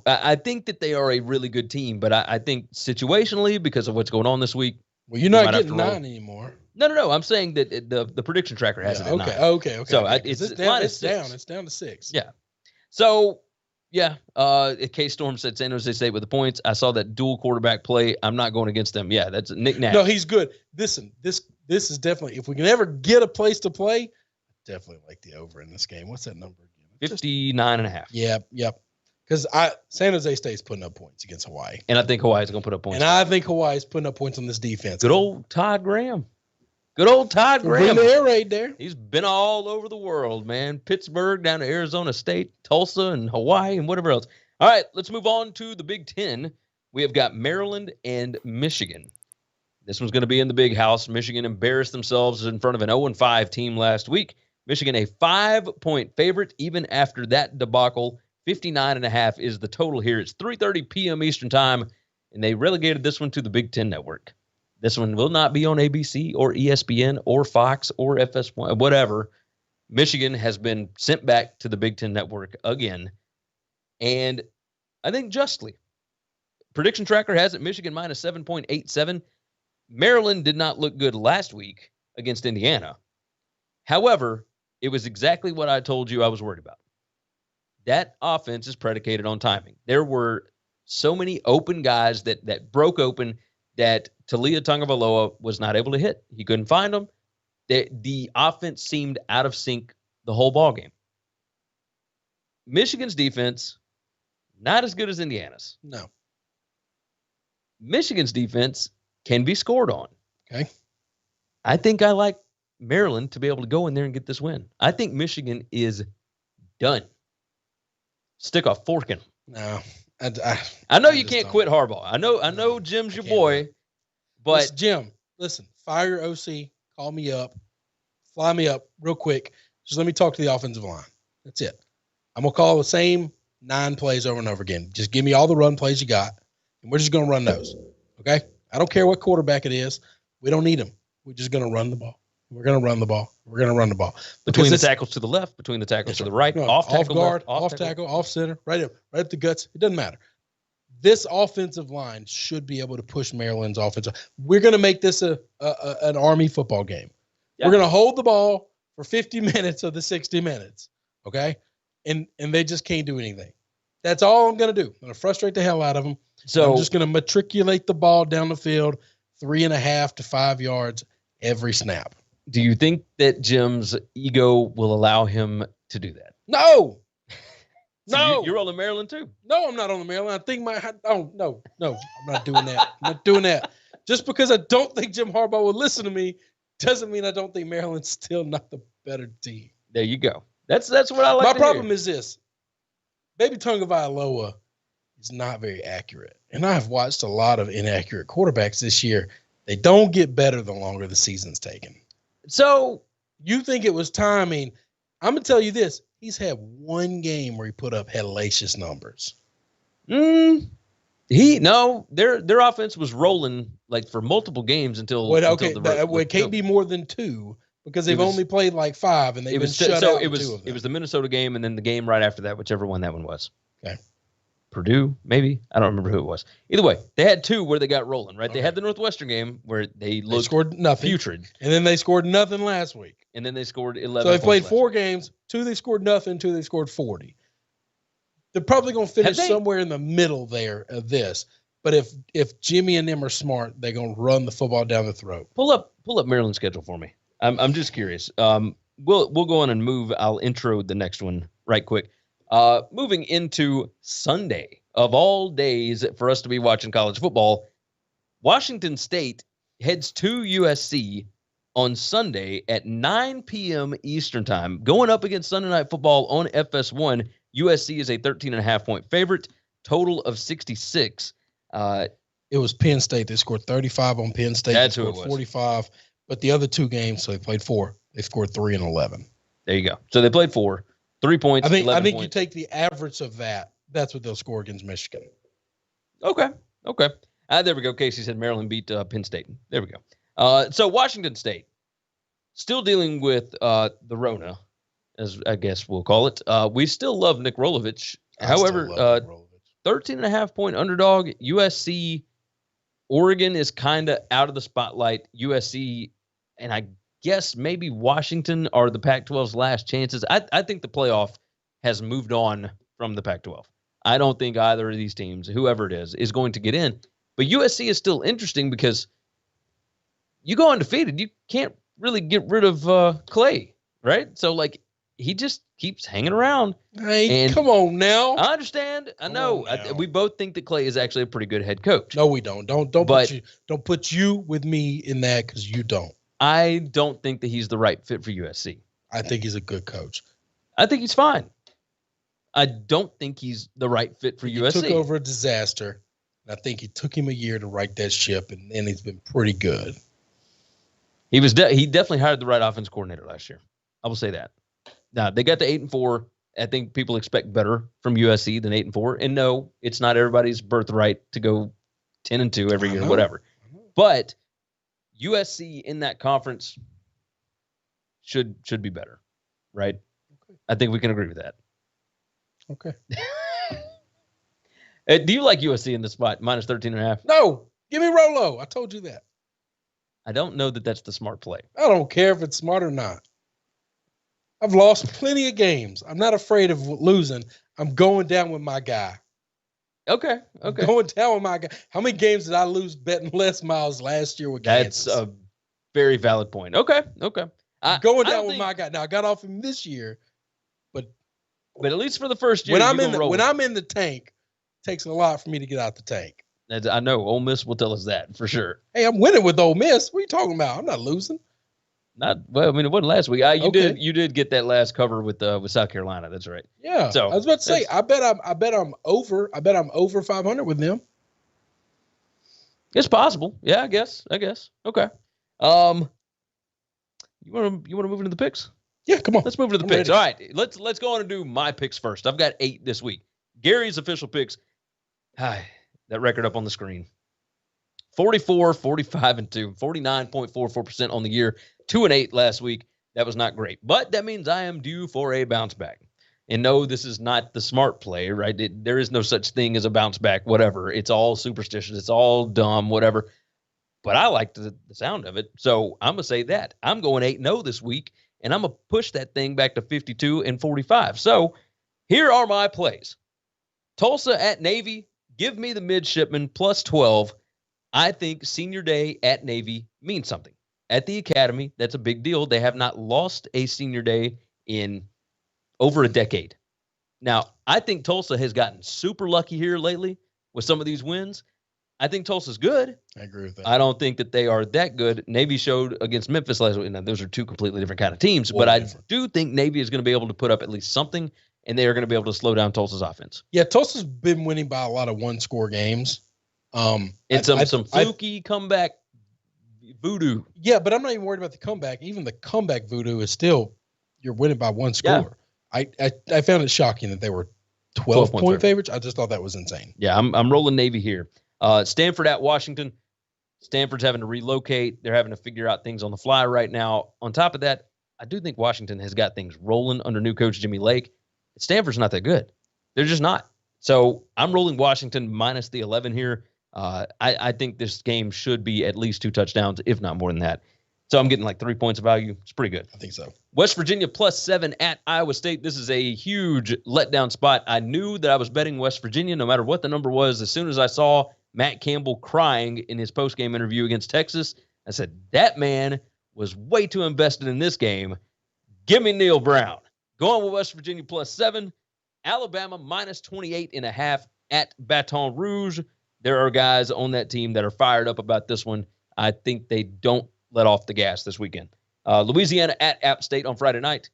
I think that they are a really good team, but I think situationally, because of what's going on this week. Well, you're not getting 9 anymore. No. I'm saying that the prediction tracker has it at 9. Okay. So it's down. It's down to 6. Yeah. So, K-Storm said San Jose State with the points. I saw that dual quarterback play. I'm not going against them. Yeah, that's Nick Nash. No, he's good. Listen, this is definitely, if we can ever get a place to play, I definitely like the over in this game. What's that number again? 59.5. Yep. Because San Jose State's putting up points against Hawaii. And I think Hawaii's going to put up points. And I think Hawaii's putting up points on this defense. Good old Todd Graham. Good old Todd Graham. Bring the air raid there. He's been all over the world, man. Pittsburgh down to Arizona State, Tulsa, and Hawaii, and whatever else. All right, let's move on to the Big Ten. We have got Maryland and Michigan. This one's going to be in the big house. Michigan embarrassed themselves in front of an 0-5 team last week. Michigan a 5-point favorite even after that debacle. 59.5 is the total here. It's 3:30 p.m. Eastern time, and they relegated this one to the Big Ten Network. This one will not be on ABC or ESPN or Fox or FS1, whatever. Michigan has been sent back to the Big Ten Network again, and I think justly. Prediction Tracker has it Michigan minus 7.87. Maryland did not look good last week against Indiana. However, it was exactly what I told you I was worried about. That offense is predicated on timing. There were so many open guys that broke open that Talia Tagovailoa was not able to hit. He couldn't find them. The offense seemed out of sync the whole ballgame. Michigan's defense, not as good as Indiana's. No. Michigan's defense can be scored on. Okay. I think I like Maryland to be able to go in there and get this win. I think Michigan is done. Stick a fork in them. No. I know you can't quit Harbaugh. I know Jim's your boy, but listen, Jim, listen, fire your OC, call me up, fly me up real quick. Just let me talk to the offensive line. That's it. I'm going to call the same 9 plays over and over again. Just give me all the run plays you got, and we're just going to run those. Okay? I don't care what quarterback it is. We don't need them. We're just going to run the ball. We're going to run the ball. We're going to run the ball. Between the tackles to the left, between the tackles to the right, off guard, off tackle, off center, right up the guts. It doesn't matter. This offensive line should be able to push Maryland's offensive. We're going to make this an Army football game. Yeah. We're going to hold the ball for 50 minutes of the 60 minutes, okay? And they just can't do anything. That's all I'm going to do. I'm going to frustrate the hell out of them. So I'm just going to matriculate the ball down the field 3.5 to 5 yards every snap. Do you think that Jim's ego will allow him to do that? No. So no. You're on the Maryland too? No, I'm not on the Maryland. I think no. I'm not doing that. I'm not doing that. Just because I don't think Jim Harbaugh will listen to me doesn't mean I don't think Maryland's still not the better team. There you go. That's what I like My to problem hear. is this. Baby Tagovailoa is not very accurate. And I've watched a lot of inaccurate quarterbacks this year. They don't get better the longer the season's taken. So you think it was timing? I'm gonna tell you this: he's had one game where he put up hellacious numbers. Their offense was rolling like for multiple games until it can't be more than 2 because they've only played like 5 and they've been shut out. It was the Minnesota game and then the game right after that, whichever one that one was. Okay. Purdue, maybe. I don't remember who it was. Either way, they had 2 where they got rolling, right? Okay. They had the Northwestern game where they scored nothing. Putrid. And then they scored nothing last week. And then they scored 11. So they played 4 games. 2 they scored nothing, 2 they scored 40. They're probably going to finish somewhere in the middle there of this. But if Jimmy and them are smart, they're going to run the football down the throat. Pull up Maryland's schedule for me. I'm just curious. We'll go on and move. I'll intro the next one right quick. Moving into Sunday, of all days for us to be watching college football, Washington State heads to USC on Sunday at 9 p.m. Eastern time. Going up against Sunday Night Football on FS1, USC is a 13.5-point favorite, total of 66. It was Penn State. They scored 35 on Penn State. That's they who scored it was. 45. But the other 2 games, so they played 4. They scored 3 and 11. There you go. So they played 4. 3 points. I think points. You take the average of that. That's what they'll score against Michigan. Okay. There we go. Casey said Maryland beat Penn State. There we go. So Washington State still dealing with the Rona, as I guess we'll call it. We still love Nick Rolovich. However, 13.5-point underdog. USC, Oregon is kind of out of the spotlight. USC, and I guess maybe Washington are the Pac-12's last chances. I think the playoff has moved on from the Pac-12. I don't think either of these teams, whoever it is going to get in. But USC is still interesting because you go undefeated. You can't really get rid of Clay, right? So, he just keeps hanging around. Hey, come on now. I understand. I know. We both think that Clay is actually a pretty good head coach. No, we don't. Don't put you with me in that because you don't. I don't think that he's the right fit for USC. I think he's a good coach. I think he's fine. I don't think he's the right fit for USC. He took over a disaster. And I think it took him a year to right that ship, and then he's been pretty good. He definitely hired the right offense coordinator last year. I will say that. Now, they got to 8-4. I think people expect better from USC than 8-4. And no, it's not everybody's birthright to go 10-2 every year, whatever. But USC in that conference should be better, right? Okay. I think we can agree with that. Okay. Do you like USC in this spot, minus 13.5? No. Give me Rolo. I told you that. I don't know that that's the smart play. I don't care if it's smart or not. I've lost plenty of games. I'm not afraid of losing. I'm going down with my guy. Okay. Going down with my guy. How many games did I lose betting Les Miles last year with Kansas? That's a very valid point. Okay. Going down with my guy. Now, I got off him this year, but at least for the first year, when I'm in the tank, it takes a lot for me to get out the tank. I know. Ole Miss will tell us that for sure. Hey, I'm winning with Ole Miss. What are you talking about? I'm not losing. It wasn't last week. You did get that last cover with South Carolina. That's right. Yeah. So I was about to say, I bet I'm over 500 with them. It's possible. Yeah, I guess. Okay. You want to move into the picks? Yeah, come on. Let's move into the picks. Ready. All right. Let's go on and do my picks first. I've got 8 this week. Gary's official picks. Hi. That record up on the screen. 44, 45-2, 49.44% on the year, 2-8 last week. That was not great, but that means I am due for a bounce back. And no, this is not the smart play, right? There is no such thing as a bounce back, whatever. It's all superstitious. It's all dumb, whatever. But I like the sound of it, so I'm going to say that. I'm going 8-0 this week, and I'm going to push that thing back to 52 and 45. So here are my plays. Tulsa at Navy. Give me the midshipmen plus 12. I think senior day at Navy means something. At the academy, that's a big deal. They have not lost a senior day in over a decade. Now, I think Tulsa has gotten super lucky here lately with some of these wins. I think Tulsa's good. I agree with that. I don't think that they are that good. Navy showed against Memphis last week. Now, those are two completely different kind of teams, but I do think Navy is going to be able to put up at least something, and they are going to be able to slow down Tulsa's offense. Yeah, Tulsa's been winning by a lot of one-score games. It's some fluky comeback voodoo. Yeah, but I'm not even worried about the comeback. Even the comeback voodoo is still, you're winning by one score. Yeah. I found it shocking that they were 12-point favorites. I just thought that was insane. Yeah, I'm rolling Navy here. Stanford at Washington. Stanford's having to relocate. They're having to figure out things on the fly right now. On top of that, I do think Washington has got things rolling under new coach Jimmy Lake. Stanford's not that good. They're just not. So I'm rolling Washington minus the 11 here. I think this game should be at least 2 touchdowns, if not more than that. So I'm getting like 3 points of value. It's pretty good. I think so. West Virginia plus 7 at Iowa State. This is a huge letdown spot. I knew that I was betting West Virginia no matter what the number was. As soon as I saw Matt Campbell crying in his postgame interview against Texas, I said, that man was way too invested in this game. Give me Neil Brown. Going with West Virginia plus 7. Alabama minus 28.5 at Baton Rouge. There are guys on that team that are fired up about this one. I think they don't let off the gas this weekend. Louisiana at App State on Friday night.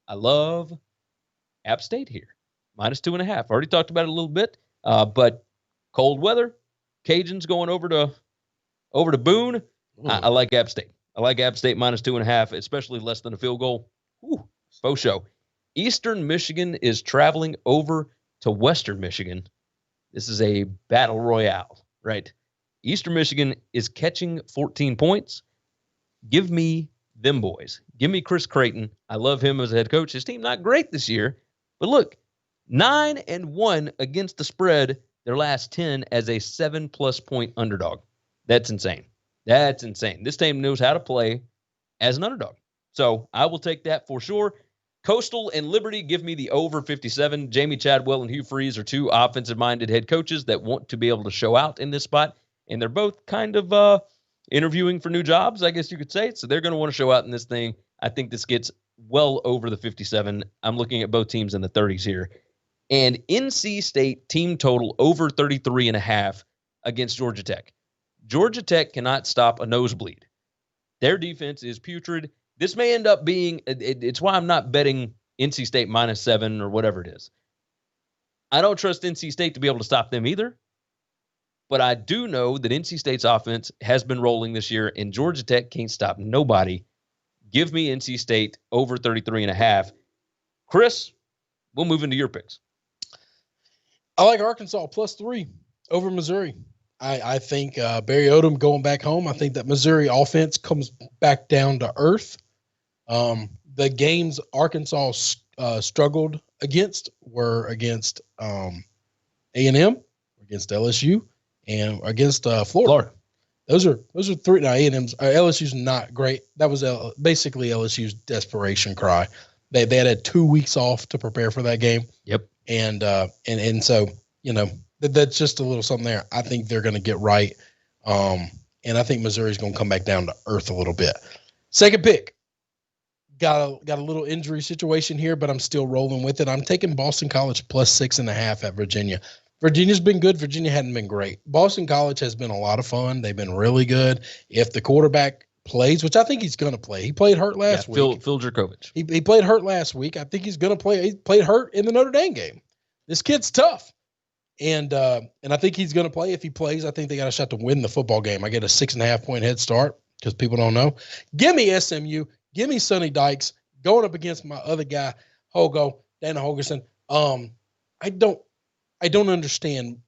I love App State here. Minus 2.5. Already talked about it a little bit. But cold weather. Cajuns going over to Boone. I like App State. I like App State minus 2.5, especially less than a field goal. Ooh, faux show. Eastern Michigan is traveling over to Western Michigan. This is a battle royale, right? Eastern Michigan is catching 14 points. Give me them boys. Give me Chris Creighton. I love him as a head coach. His team not great this year, but look, 9-1 against the spread their last 10 as a 7+ point underdog. That's insane. That's insane. This team knows how to play as an underdog. So I will take that for sure. Coastal and Liberty, give me the over 57. Jamie Chadwell and Hugh Freeze are 2 offensive-minded head coaches that want to be able to show out in this spot, and they're both kind of interviewing for new jobs, I guess you could say. So they're going to want to show out in this thing. I think this gets well over the 57. I'm looking at both teams in the 30s here. And NC State team total over 33.5 against Georgia Tech. Georgia Tech cannot stop a nosebleed. Their defense is putrid. This may end up being, it's why I'm not betting NC State -7 or whatever it is. I don't trust NC State to be able to stop them either. But I do know that NC State's offense has been rolling this year, and Georgia Tech can't stop nobody. Give me NC State over 33.5. Chris, we'll move into your picks. I like Arkansas +3 over Missouri. I think Barry Odom going back home. I think that Missouri offense comes back down to earth. The games Arkansas struggled against were against A&M, against LSU, and against Florida. Those are three. Now A&M's LSU's not great. That was basically LSU's desperation cry. They had 2 weeks off to prepare for that game. Yep. And so that's just a little something there. I think they're going to get right. And I think Missouri's going to come back down to earth a little bit. Second pick. Got a little injury situation here, but I'm still rolling with it. I'm taking Boston College +6.5 at Virginia. Virginia's been good. Virginia hadn't been great. Boston College has been a lot of fun. They've been really good. If the quarterback plays, which I think he's going to play. He played hurt last week. Phil Jerkovich. He played hurt last week. I think he's going to play. He played hurt in the Notre Dame game. This kid's tough. And I think he's going to play. If he plays, I think they got a shot to win the football game. I get a 6.5-point head start because people don't know. Give me SMU. Give me Sonny Dykes going up against my other guy, Dana Holgerson. I don't understand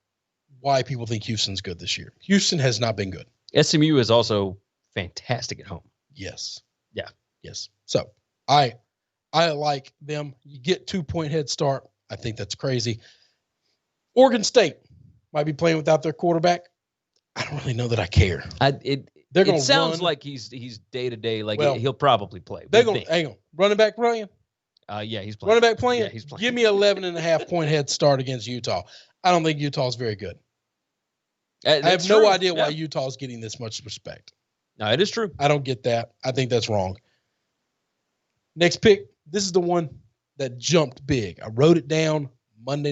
why people think Houston's good this year. Houston has not been good. SMU is also fantastic at home. Yes. Yeah. Yes. So I like them. You get 2-point head start. I think that's crazy. Oregon State might be playing without their quarterback. I don't really know that I care. It sounds like he's day to day. Like he'll probably play. Hang on. Running back playing? Yeah, he's playing. Running back playing? Yeah, he's playing. Give me 11.5-point head start against Utah. I don't think Utah's very good. I have no idea why Utah's getting this much respect. No, it is true. I don't get that. I think that's wrong. Next pick. This is the one that jumped big. I wrote it down Sunday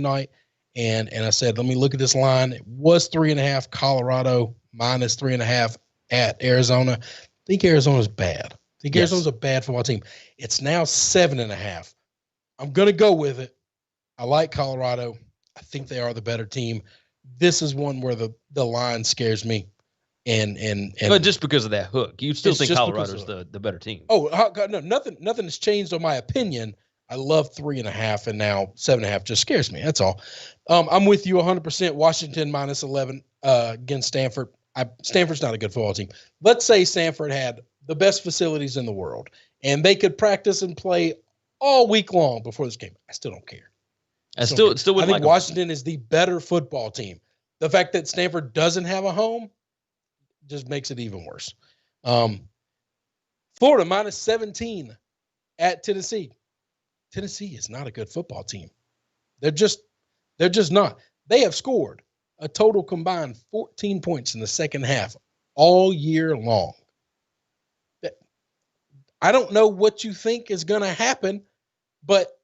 night, and I said, let me look at this line. It was 3.5, Colorado -3.5 at Arizona. I think Arizona's bad. I think Arizona's a bad football team. It's now 7.5. I'm going to go with it. I like Colorado. I think they are the better team. This is one where the line scares me. But just because of that hook, you still think Colorado's the better team. Oh, no, nothing has changed on my opinion. I love 3.5, and now 7.5 just scares me. That's all. I'm with you 100%. Washington -11 against Stanford. Stanford's not a good football team. Let's say Stanford had the best facilities in the world, and they could practice and play all week long before this game. I still don't care. I think Washington is the better football team. The fact that Stanford doesn't have a home just makes it even worse. Florida -17 at Tennessee. Tennessee is not a good football team. They're just not. They have scored a total combined 14 points in the second half all year long. I don't know what you think is going to happen, but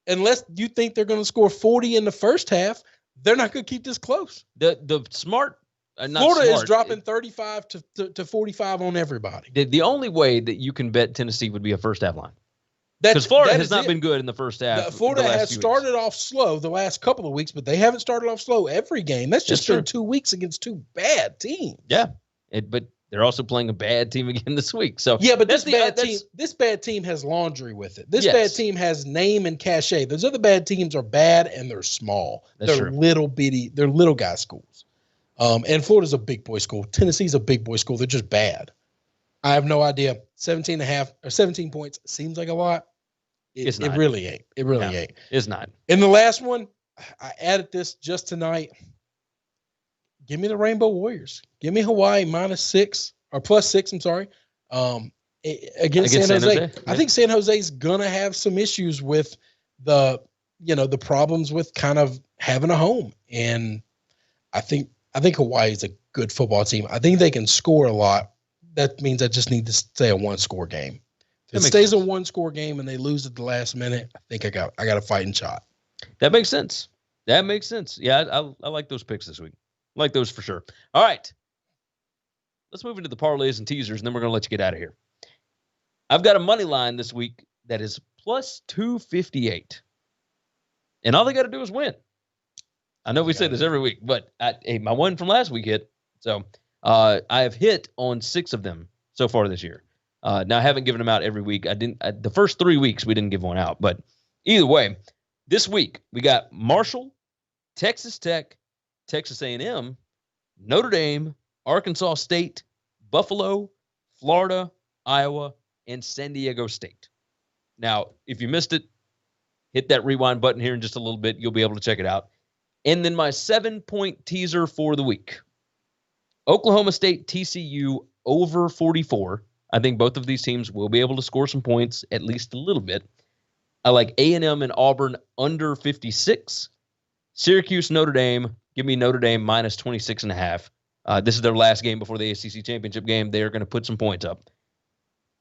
unless you think they're going to score 40 in the first half, they're not going to keep this close. The smart Florida is dropping 35 to 45 on everybody. The only way that you can bet Tennessee would be a first half line. Because Florida has not been good in the first half. Florida has started off slow the last couple of weeks, but they haven't started off slow every game. That's just been 2 weeks against two bad teams. Yeah, but they're also playing a bad team again this week. So yeah, but this bad team has laundry with it. This bad team has name and cachet. Those other bad teams are bad and they're small. They're little bitty. They're little guy schools. And Florida's a big boy school. Tennessee's a big boy school. They're just bad. I have no idea. 17.5 or 17 points seems like a lot. It really ain't. It really ain't. It's not. In the last one, I added this just tonight. Give me the Rainbow Warriors. Give me Hawaii -6 or +6. I'm sorry. Against San Jose. Yeah. I think San Jose's gonna have some issues with the problems with kind of having a home, and I think Hawaii is a good football team. I think they can score a lot. That means I just need to stay a 1-score game. If it stays a 1-score game and they lose at the last minute, I think I got a fighting shot. That makes sense. Yeah, I like those picks this week. I like those for sure. All right. let's move into the parlays and teasers, and then we're going to let you get out of here. I've got a money line this week that is plus 258. And all they got to do is win. I know we say this every week, but my one from last week hit. So I have hit on 6 of them so far this year. Now, I haven't given them out every week. The first 3 weeks, we didn't give one out. But either way, this week, we got Marshall, Texas Tech, Texas A&M, Notre Dame, Arkansas State, Buffalo, Florida, Iowa, and San Diego State. Now, if you missed it, hit that rewind button here in just a little bit. You'll be able to check it out. And then my 7-point teaser for the week. Oklahoma State, TCU over 44. I think both of these teams will be able to score some points, at least a little bit. I like A&M and Auburn under 56. Syracuse, Notre Dame. Give me Notre Dame minus 26.5. This is their last game before the ACC championship game. They are going to put some points up.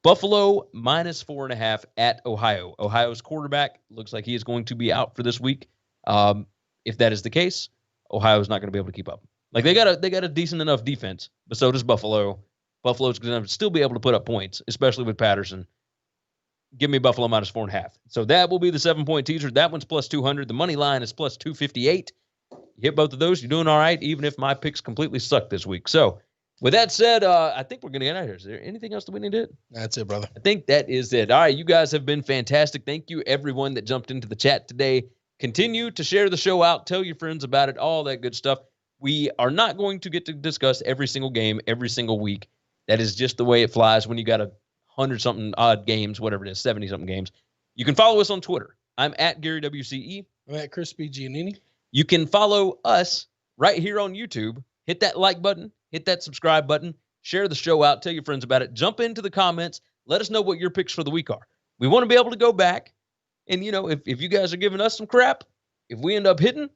Buffalo minus 4.5 at Ohio. Ohio's quarterback looks like he is going to be out for this week. If that is the case, Ohio's not going to be able to keep up. Like they got a decent enough defense, but so does Buffalo. Buffalo's going to still be able to put up points, especially with Patterson. Give me Buffalo minus 4.5. So that will be the 7-point teaser. That one's plus 200. The money line is plus 258. You hit both of those, you're doing all right, even if my picks completely suck this week. So with that said, I think we're going to get out of here. Is there anything else that we need to hit? That's it, brother. I think that is it. All right, you guys have been fantastic. Thank you, everyone that jumped into the chat today. Continue to share the show out. Tell your friends about it, all that good stuff. We are not going to get to discuss every single game every single week. That is just the way it flies when you got 100-something odd games, whatever it is, 70-something games. You can follow us on Twitter. I'm at Gary WCE. I'm at Chris B. Giannini. You can follow us right here on YouTube. Hit that like button. Hit that subscribe button. Share the show out. Tell your friends about it. Jump into the comments. Let us know what your picks for the week are. We want to be able to go back. And, if you guys are giving us some crap, if we end up hitting,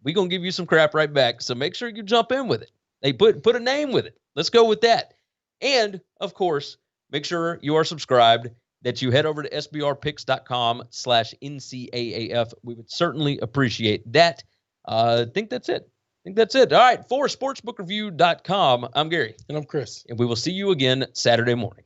we're going to give you some crap right back. So make sure you jump in with it. Hey, put a name with it. Let's go with that. And, of course, make sure you are subscribed, that you head over to sbrpicks.com/NCAAF. We would certainly appreciate that. I think that's it. All right, for sportsbookreview.com, I'm Gary. And I'm Chris. And we will see you again Saturday morning.